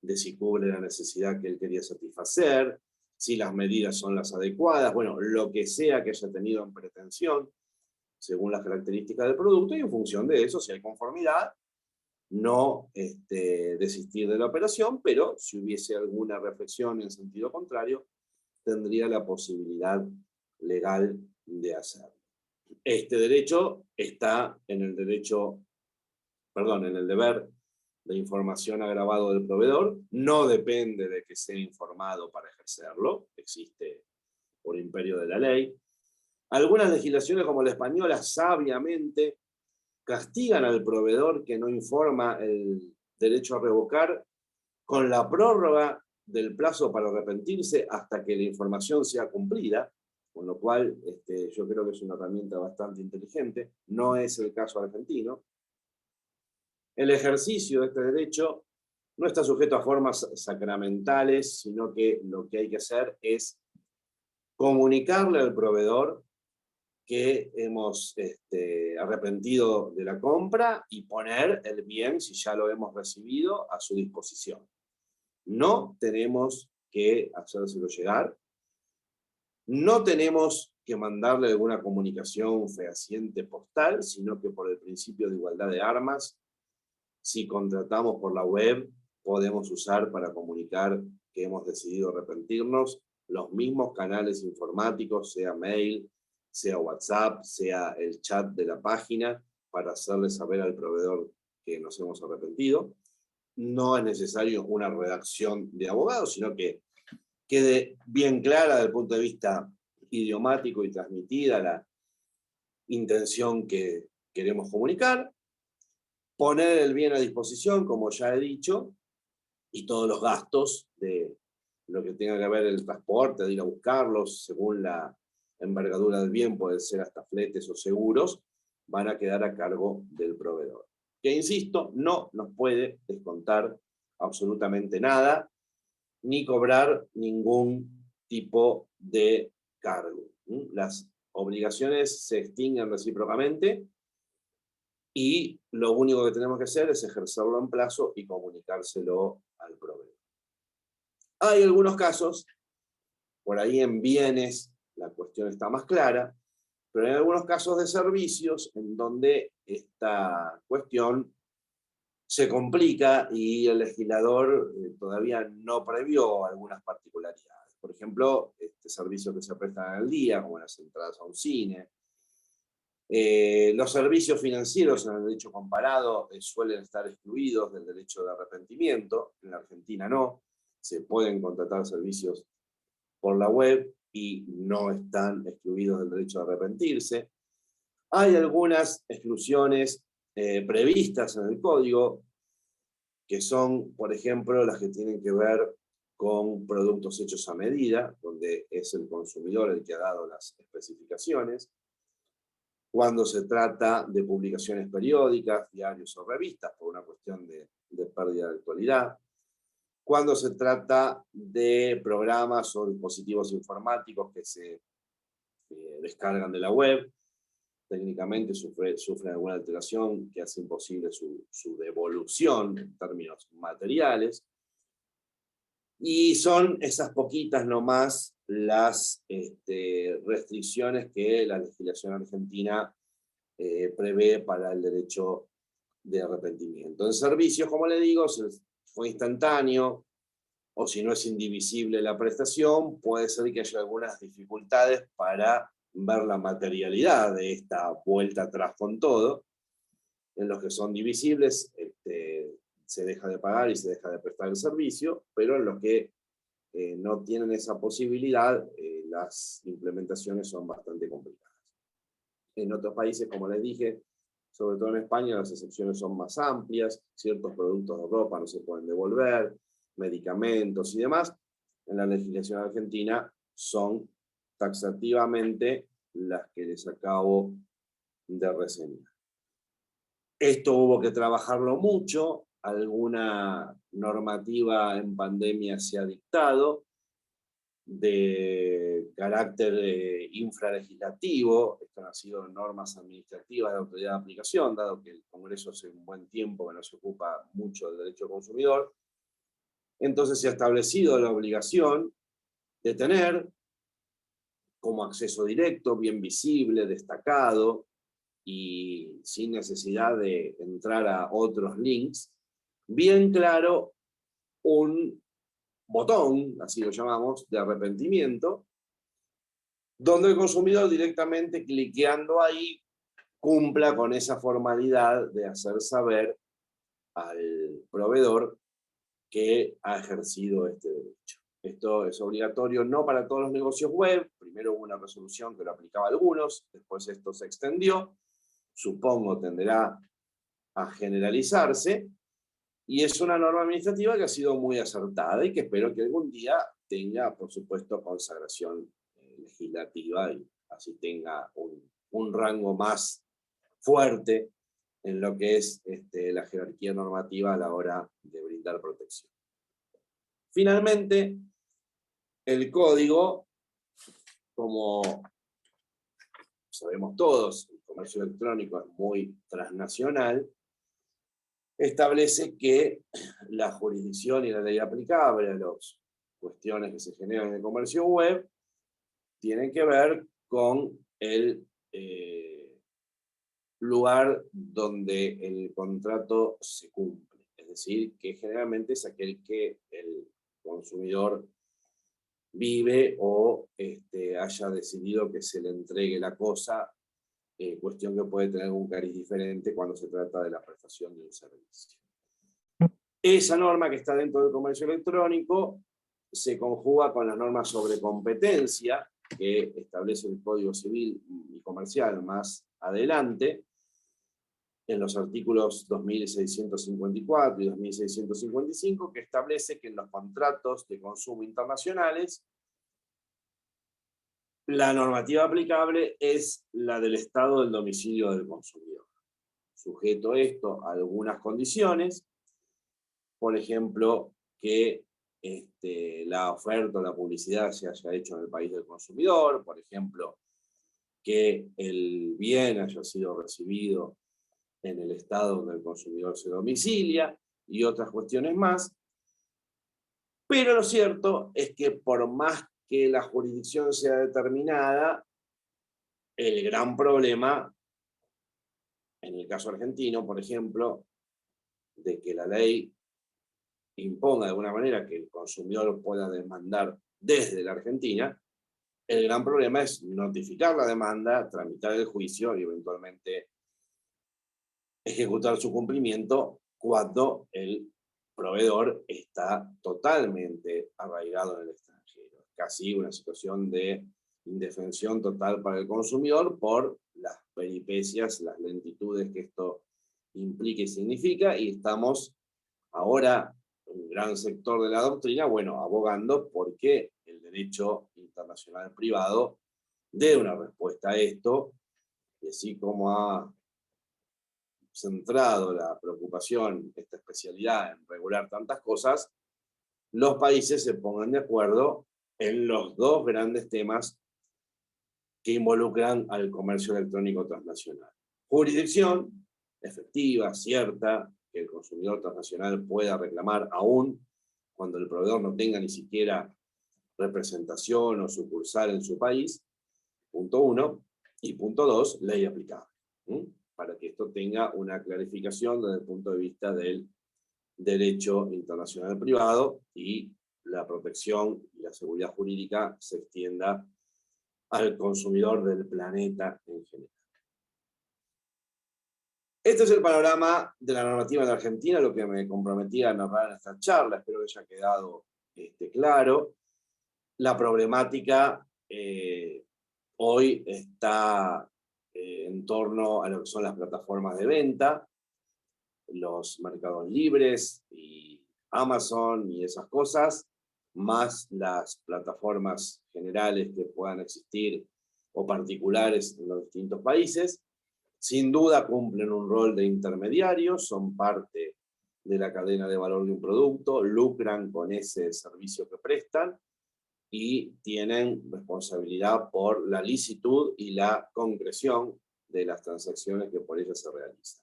de si cubre la necesidad que él quería satisfacer, si las medidas son las adecuadas, bueno, lo que sea que haya tenido en pretensión, según las características del producto, y en función de eso, si hay conformidad, no desistir de la operación, pero si hubiese alguna reflexión en sentido contrario, tendría la posibilidad legal de hacerlo. Este derecho está en el en el deber de información agravado del proveedor, no depende de que sea informado para ejercerlo, existe por imperio de la ley. Algunas legislaciones como la española sabiamente castigan al proveedor que no informa el derecho a revocar con la prórroga del plazo para arrepentirse hasta que la información sea cumplida, con lo cual yo creo que es una herramienta bastante inteligente. No es el caso argentino. El ejercicio de este derecho no está sujeto a formas sacramentales, sino que lo que hay que hacer es comunicarle al proveedor que hemos arrepentido de la compra y poner el bien, si ya lo hemos recibido, a su disposición. No tenemos que hacérselo llegar, no tenemos que mandarle alguna comunicación fehaciente postal, sino que por el principio de igualdad de armas, si contratamos por la web, podemos usar para comunicar que hemos decidido arrepentirnos los mismos canales informáticos, sea mail, sea WhatsApp, sea el chat de la página, para hacerle saber al proveedor que nos hemos arrepentido. No es necesario una redacción de abogado, sino que quede bien clara desde el punto de vista idiomático y transmitida la intención que queremos comunicar. Poner el bien a disposición, como ya he dicho, y todos los gastos de lo que tenga que ver el transporte, de ir a buscarlos, según la envergadura del bien, pueden ser hasta fletes o seguros, van a quedar a cargo del proveedor. Que insisto, no nos puede descontar absolutamente nada, ni cobrar ningún tipo de cargo. Las obligaciones se extinguen recíprocamente y lo único que tenemos que hacer es ejercerlo en plazo y comunicárselo al proveedor. Hay algunos casos, por ahí en bienes la cuestión está más clara, pero hay algunos casos de servicios en donde esta cuestión se complica y el legislador todavía no previó algunas particularidades. Por ejemplo, servicios que se prestan al día, como las entradas a un cine. Los servicios financieros en el derecho comparado suelen estar excluidos del derecho de arrepentimiento. En la Argentina no. Se pueden contratar servicios por la web y no están excluidos del derecho de arrepentirse. Hay algunas exclusiones previstas en el código, que son, por ejemplo, las que tienen que ver con productos hechos a medida, donde es el consumidor el que ha dado las especificaciones. Cuando se trata de publicaciones periódicas, diarios o revistas, por una cuestión de pérdida de actualidad. Cuando se trata de programas o dispositivos informáticos que se descargan de la web, técnicamente sufren alguna alteración que hace imposible su devolución en términos materiales. Y son esas poquitas nomás las restricciones que la legislación argentina prevé para el derecho de arrepentimiento. En servicios, como le digo, fue instantáneo, o si no es indivisible la prestación, puede ser que haya algunas dificultades para ver la materialidad de esta vuelta atrás con todo. En los que son divisibles, se deja de pagar y se deja de prestar el servicio, pero en los que no tienen esa posibilidad, las implementaciones son bastante complicadas. En otros países, como les dije, sobre todo en España, las excepciones son más amplias, ciertos productos de ropa no se pueden devolver, medicamentos y demás. En la legislación argentina son taxativamente las que les acabo de reseñar. Esto hubo que trabajarlo mucho, alguna normativa en pandemia se ha dictado, de carácter infralegislativo, esto han sido normas administrativas de autoridad de aplicación, dado que el Congreso hace un buen tiempo que no se ocupa mucho del derecho del consumidor. Entonces se ha establecido la obligación de tener como acceso directo, bien visible, destacado, y sin necesidad de entrar a otros links, bien claro un botón, así lo llamamos, de arrepentimiento, donde el consumidor directamente cliqueando ahí cumpla con esa formalidad de hacer saber al proveedor que ha ejercido este derecho. Esto es obligatorio no para todos los negocios web, primero hubo una resolución que lo aplicaba a algunos, después esto se extendió, supongo tenderá a generalizarse, y es una norma administrativa que ha sido muy acertada y que espero que algún día tenga, por supuesto, consagración legislativa y así tenga un rango más fuerte en lo que es la jerarquía normativa a la hora de brindar protección. Finalmente, el código, como sabemos todos, el comercio electrónico es muy transnacional, establece que la jurisdicción y la ley aplicable a las cuestiones que se generan en el comercio web tienen que ver con el lugar donde el contrato se cumple. Es decir, que generalmente es aquel que el consumidor vive o haya decidido que se le entregue la cosa, cuestión que puede tener un cariz diferente cuando se trata de la prestación de un servicio. Esa norma que está dentro del comercio electrónico se conjuga con las normas sobre competencia que establece el Código Civil y Comercial más adelante, en los artículos 2654 y 2655, que establece que en los contratos de consumo internacionales la normativa aplicable es la del estado del domicilio del consumidor. Sujeto esto a algunas condiciones, por ejemplo, que la oferta o la publicidad se haya hecho en el país del consumidor, por ejemplo, que el bien haya sido recibido en el estado donde el consumidor se domicilia, y otras cuestiones más. Pero lo cierto es que por más que la jurisdicción sea determinada, el gran problema, en el caso argentino, por ejemplo, de que la ley imponga de alguna manera que el consumidor pueda demandar desde la Argentina, el gran problema es notificar la demanda, tramitar el juicio y eventualmente ejecutar su cumplimiento cuando el proveedor está totalmente arraigado en el extranjero. Casi una situación de indefensión total para el consumidor por las peripecias, las lentitudes que esto implica y significa, y estamos ahora, un gran sector de la doctrina, bueno, abogando porque el derecho internacional privado dé una respuesta a esto, y así como ha centrado la preocupación, esta especialidad en regular tantas cosas, los países se pongan de acuerdo en los dos grandes temas que involucran al comercio electrónico transnacional. Jurisdicción efectiva, cierta, que el consumidor transnacional pueda reclamar aún cuando el proveedor no tenga ni siquiera representación o sucursal en su país, punto 1, y punto 2, ley aplicable. para que esto tenga una clarificación desde el punto de vista del derecho internacional privado y la protección y la seguridad jurídica se extienda al consumidor del planeta en general. Este es el panorama de la normativa en Argentina, lo que me comprometí a narrar en esta charla, espero que haya quedado claro. La problemática hoy está en torno a lo que son las plataformas de venta, los mercados libres y Amazon y esas cosas, más las plataformas generales que puedan existir o particulares en los distintos países. Sin duda cumplen un rol de intermediarios, son parte de la cadena de valor de un producto, lucran con ese servicio que prestan y tienen responsabilidad por la licitud y la concreción de las transacciones que por ellas se realizan.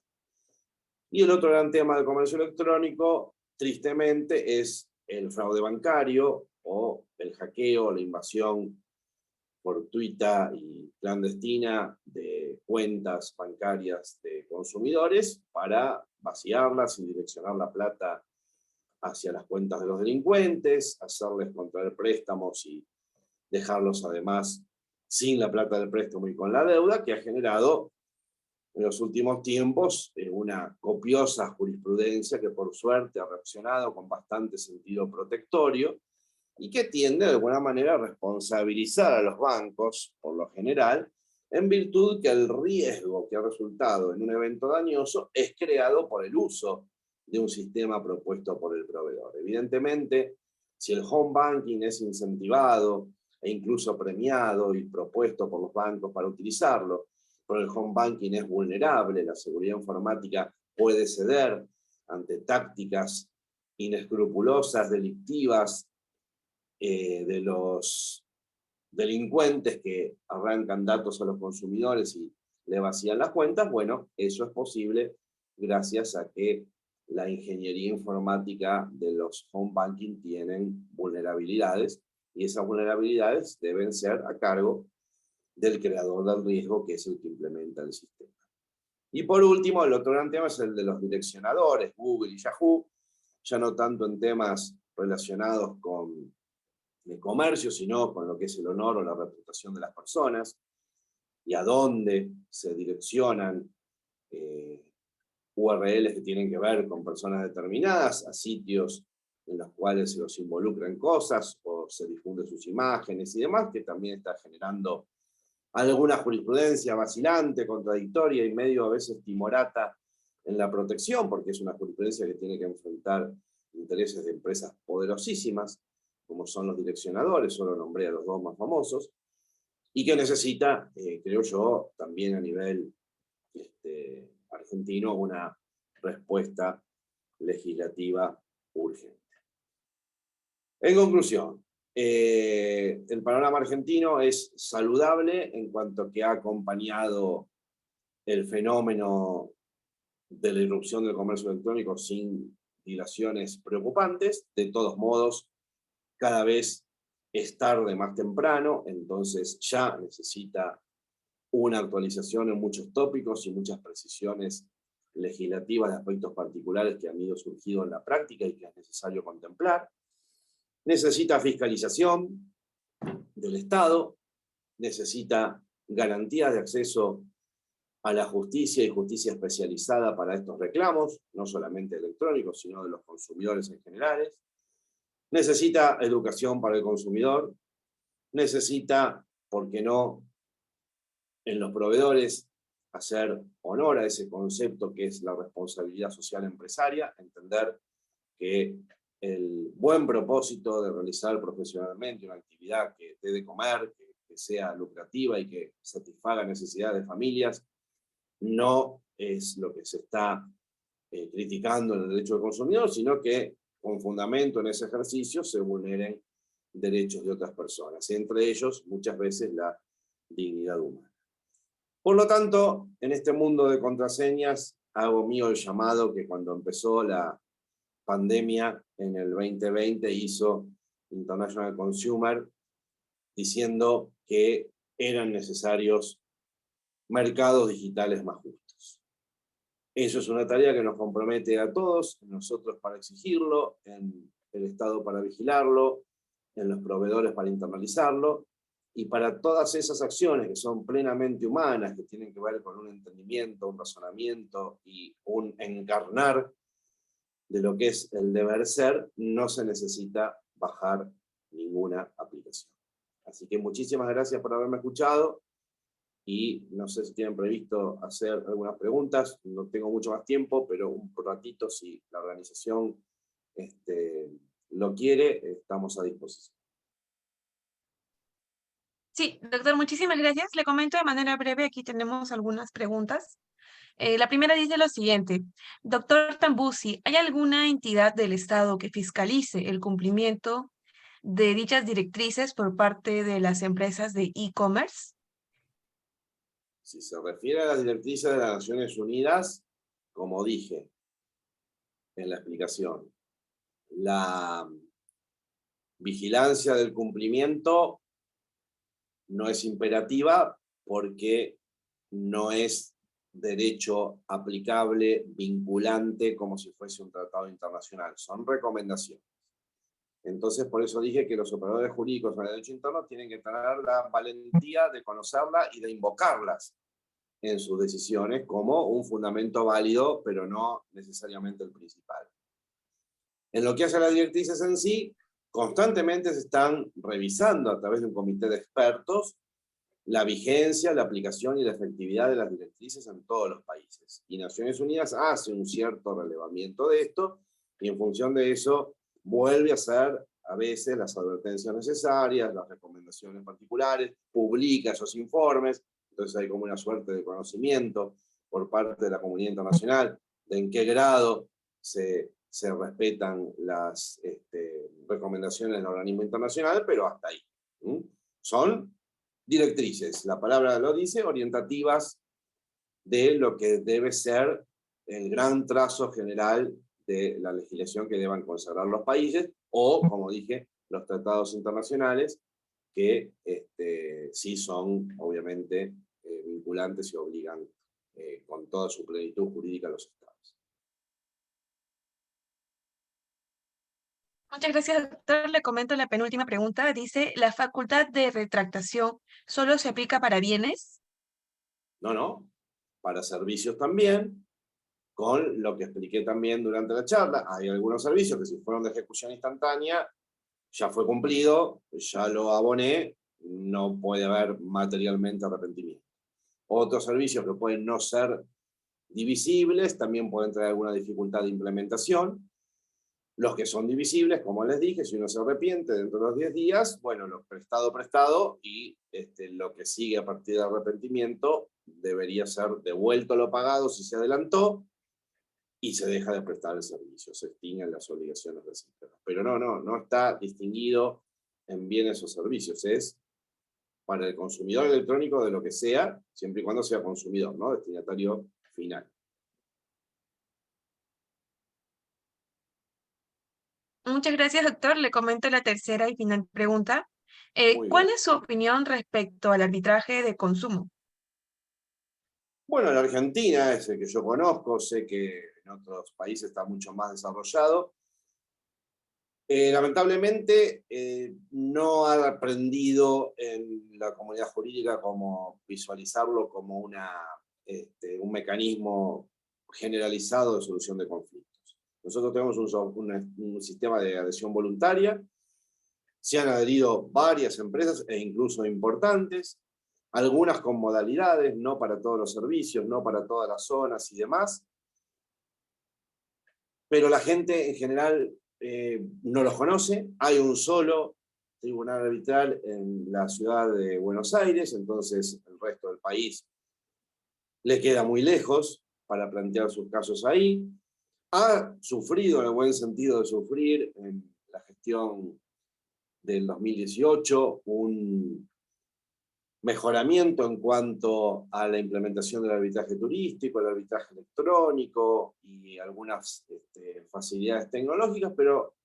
Y el otro gran tema del comercio electrónico, tristemente, es el fraude bancario o el hackeo, la invasión fortuita y clandestina de cuentas bancarias de consumidores para vaciarlas y direccionar la plata hacia las cuentas de los delincuentes, hacerles contraer préstamos y dejarlos además sin la plata del préstamo y con la deuda, que ha generado en los últimos tiempos una copiosa jurisprudencia que por suerte ha reaccionado con bastante sentido protectorio y que tiende de alguna manera a responsabilizar a los bancos, por lo general, en virtud que el riesgo que ha resultado en un evento dañoso es creado por el uso de un sistema propuesto por el proveedor. Evidentemente, si el home banking es incentivado e incluso premiado y propuesto por los bancos para utilizarlo, pero el home banking es vulnerable, la seguridad informática puede ceder ante tácticas inescrupulosas, delictivas, de los delincuentes que arrancan datos a los consumidores y le vacían las cuentas, bueno, eso es posible gracias a que la ingeniería informática de los home banking tienen vulnerabilidades y esas vulnerabilidades deben ser a cargo del creador del riesgo, que es el que implementa el sistema. Y por último, el otro gran tema es el de los direccionadores, Google y Yahoo, ya no tanto en temas relacionados con el comercio, sino con lo que es el honor o la reputación de las personas y a dónde se direccionan URLs que tienen que ver con personas determinadas, a sitios en los cuales se los involucran cosas o se difunden sus imágenes y demás, que también está generando alguna jurisprudencia vacilante, contradictoria y medio a veces timorata en la protección, porque es una jurisprudencia que tiene que enfrentar intereses de empresas poderosísimas, como son los direccionadores, solo nombré a los dos más famosos, y que necesita, creo yo, también a nivel argentino, una respuesta legislativa urgente. En conclusión, el panorama argentino es saludable en cuanto que ha acompañado el fenómeno de la irrupción del comercio electrónico sin dilaciones preocupantes. De todos modos, cada vez es tarde más temprano, entonces ya necesita una actualización en muchos tópicos y muchas precisiones legislativas de aspectos particulares que han ido surgiendo en la práctica y que es necesario contemplar. Necesita fiscalización del Estado, necesita garantías de acceso a la justicia y justicia especializada para estos reclamos, no solamente electrónicos, sino de los consumidores en general. Necesita educación para el consumidor, necesita, ¿por qué no?, en los proveedores hacer honor a ese concepto que es la responsabilidad social empresaria, entender que el buen propósito de realizar profesionalmente una actividad que dé de comer, que sea lucrativa y que satisfaga necesidades de familias, no es lo que se está criticando en el derecho del consumidor, sino que con fundamento en ese ejercicio se vulneren derechos de otras personas, entre ellos muchas veces la dignidad humana. Por lo tanto, en este mundo de contraseñas, hago mío el llamado que cuando empezó la pandemia en el 2020 hizo International Consumer, diciendo que eran necesarios mercados digitales más justos. Eso es una tarea que nos compromete a todos, nosotros para exigirlo, en el Estado para vigilarlo, en los proveedores para internalizarlo, y para todas esas acciones que son plenamente humanas, que tienen que ver con un entendimiento, un razonamiento y un encarnar de lo que es el deber ser, no se necesita bajar ninguna aplicación. Así que muchísimas gracias por haberme escuchado y no sé si tienen previsto hacer algunas preguntas, no tengo mucho más tiempo, pero un ratito si la organización lo quiere, estamos a disposición. Sí, doctor, muchísimas gracias. Le comento de manera breve, aquí tenemos algunas preguntas. La primera dice lo siguiente. Doctor Tambusi, ¿hay alguna entidad del Estado que fiscalice el cumplimiento de dichas directrices por parte de las empresas de e-commerce? Si se refiere a las directrices de las Naciones Unidas, como dije en la explicación, la vigilancia del cumplimiento no es imperativa porque no es derecho aplicable, vinculante, como si fuese un tratado internacional. Son recomendaciones. Entonces, por eso dije que los operadores jurídicos en el derecho interno tienen que tener la valentía de conocerla y de invocarlas en sus decisiones como un fundamento válido, pero no necesariamente el principal. En lo que hace a las directrices en sí, constantemente se están revisando a través de un comité de expertos la vigencia, la aplicación y la efectividad de las directrices en todos los países. Y Naciones Unidas hace un cierto relevamiento de esto y en función de eso vuelve a hacer a veces las advertencias necesarias, las recomendaciones particulares, publica esos informes, entonces hay como una suerte de conocimiento por parte de la comunidad internacional de en qué grado se respetan las recomendaciones del organismo internacional, pero hasta ahí. Son directrices, la palabra lo dice, orientativas de lo que debe ser el gran trazo general de la legislación que deban consagrar los países, o, como dije, los tratados internacionales, que sí son, obviamente, vinculantes y obligan con toda su plenitud jurídica a los estados. Muchas gracias, doctor. Le comento la penúltima pregunta. Dice, ¿la facultad de retractación solo se aplica para bienes? No, para servicios también, con lo que expliqué también durante la charla. Hay algunos servicios que si fueron de ejecución instantánea, ya fue cumplido, ya lo aboné, no puede haber materialmente arrepentimiento. Otros servicios que pueden no ser divisibles también pueden traer alguna dificultad de implementación. Los que son divisibles, como les dije, si uno se arrepiente dentro de los 10 días, bueno, lo prestado, y lo que sigue a partir del arrepentimiento debería ser devuelto lo pagado si se adelantó y se deja de prestar el servicio, se extinguen las obligaciones del sistema. Pero no está distinguido en bienes o servicios, es para el consumidor electrónico de lo que sea, siempre y cuando sea consumidor, ¿no? Destinatario final. Muchas gracias, doctor. Le comento la tercera y final pregunta. Muy ¿Cuál bien. es su opinión respecto al arbitraje de consumo? Bueno, en Argentina es el que yo conozco, sé que en otros países está mucho más desarrollado. Lamentablemente no ha aprendido en la comunidad jurídica cómo visualizarlo como un mecanismo generalizado de solución de conflictos. Nosotros tenemos un sistema de adhesión voluntaria, se han adherido varias empresas e incluso importantes, algunas con modalidades, no para todos los servicios, no para todas las zonas y demás, pero la gente en general no los conoce. Hay un solo tribunal arbitral en la ciudad de Buenos Aires, entonces el resto del país le queda muy lejos para plantear sus casos ahí. Ha sufrido, en el buen sentido de sufrir, en la gestión del 2018, un mejoramiento en cuanto a la implementación del arbitraje turístico, el arbitraje electrónico y algunas facilidades tecnológicas, pero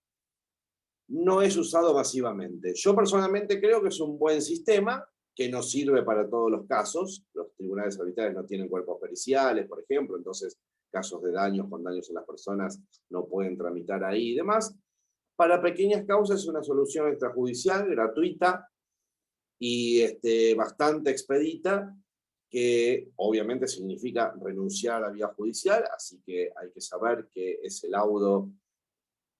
no es usado masivamente. Yo personalmente creo que es un buen sistema, que no sirve para todos los casos. Los tribunales arbitrales no tienen cuerpos periciales, por ejemplo, entonces casos de daños con daños en las personas no pueden tramitar ahí y demás. Para pequeñas causas es una solución extrajudicial, gratuita y bastante expedita, que obviamente significa renunciar a la vía judicial, así que hay que saber que ese laudo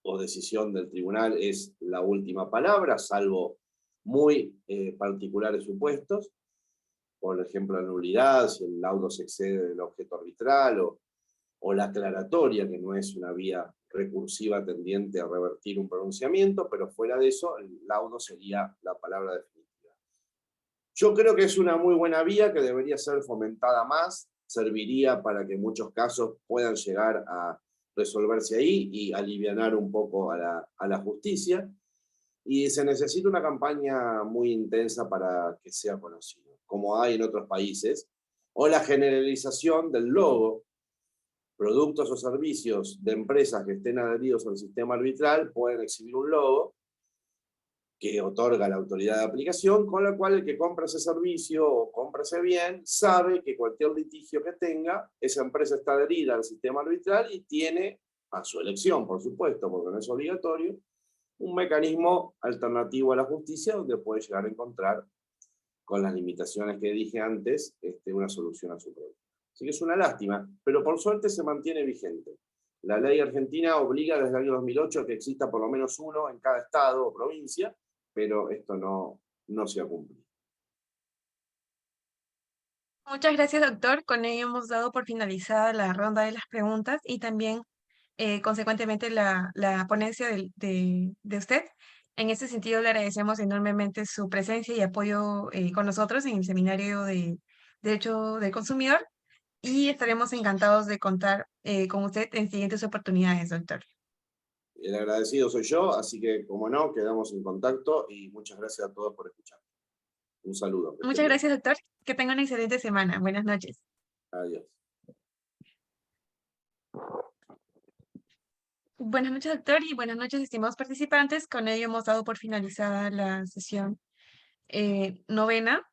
o decisión del tribunal es la última palabra, salvo muy particulares supuestos, por ejemplo, la nulidad, si el laudo se excede del objeto arbitral, o la aclaratoria, que no es una vía recursiva tendiente a revertir un pronunciamiento, pero fuera de eso, el laudo sería la palabra definitiva. Yo creo que es una muy buena vía que debería ser fomentada más, serviría para que muchos casos puedan llegar a resolverse ahí y alivianar un poco a la justicia. Y se necesita una campaña muy intensa para que sea conocido, como hay en otros países, o la generalización del logo. Productos o servicios de empresas que estén adheridos al sistema arbitral pueden exhibir un logo que otorga la autoridad de aplicación, con la cual el que compra ese servicio o compra ese bien sabe que cualquier litigio que tenga, esa empresa está adherida al sistema arbitral y tiene, a su elección, por supuesto, porque no es obligatorio, un mecanismo alternativo a la justicia donde puede llegar a encontrar, con las limitaciones que dije antes, una solución a su problema. Así que es una lástima, pero por suerte se mantiene vigente. La ley argentina obliga desde el año 2008 a que exista por lo menos uno en cada estado o provincia, pero esto no se ha cumplido. Muchas gracias, doctor. Con ello hemos dado por finalizada la ronda de las preguntas y también, consecuentemente, la ponencia de usted. En ese sentido, le agradecemos enormemente su presencia y apoyo con nosotros en el seminario de Derecho del Consumidor y estaremos encantados de contar con usted en siguientes oportunidades, doctor. El agradecido soy yo, así que, como no, quedamos en contacto y muchas gracias a todos por escuchar. Un saludo, que estén Muchas bien. gracias, doctor. Que tenga una excelente semana. Buenas noches. Adiós. Buenas noches, doctor, y buenas noches, estimados participantes. Con ello hemos dado por finalizada la sesión novena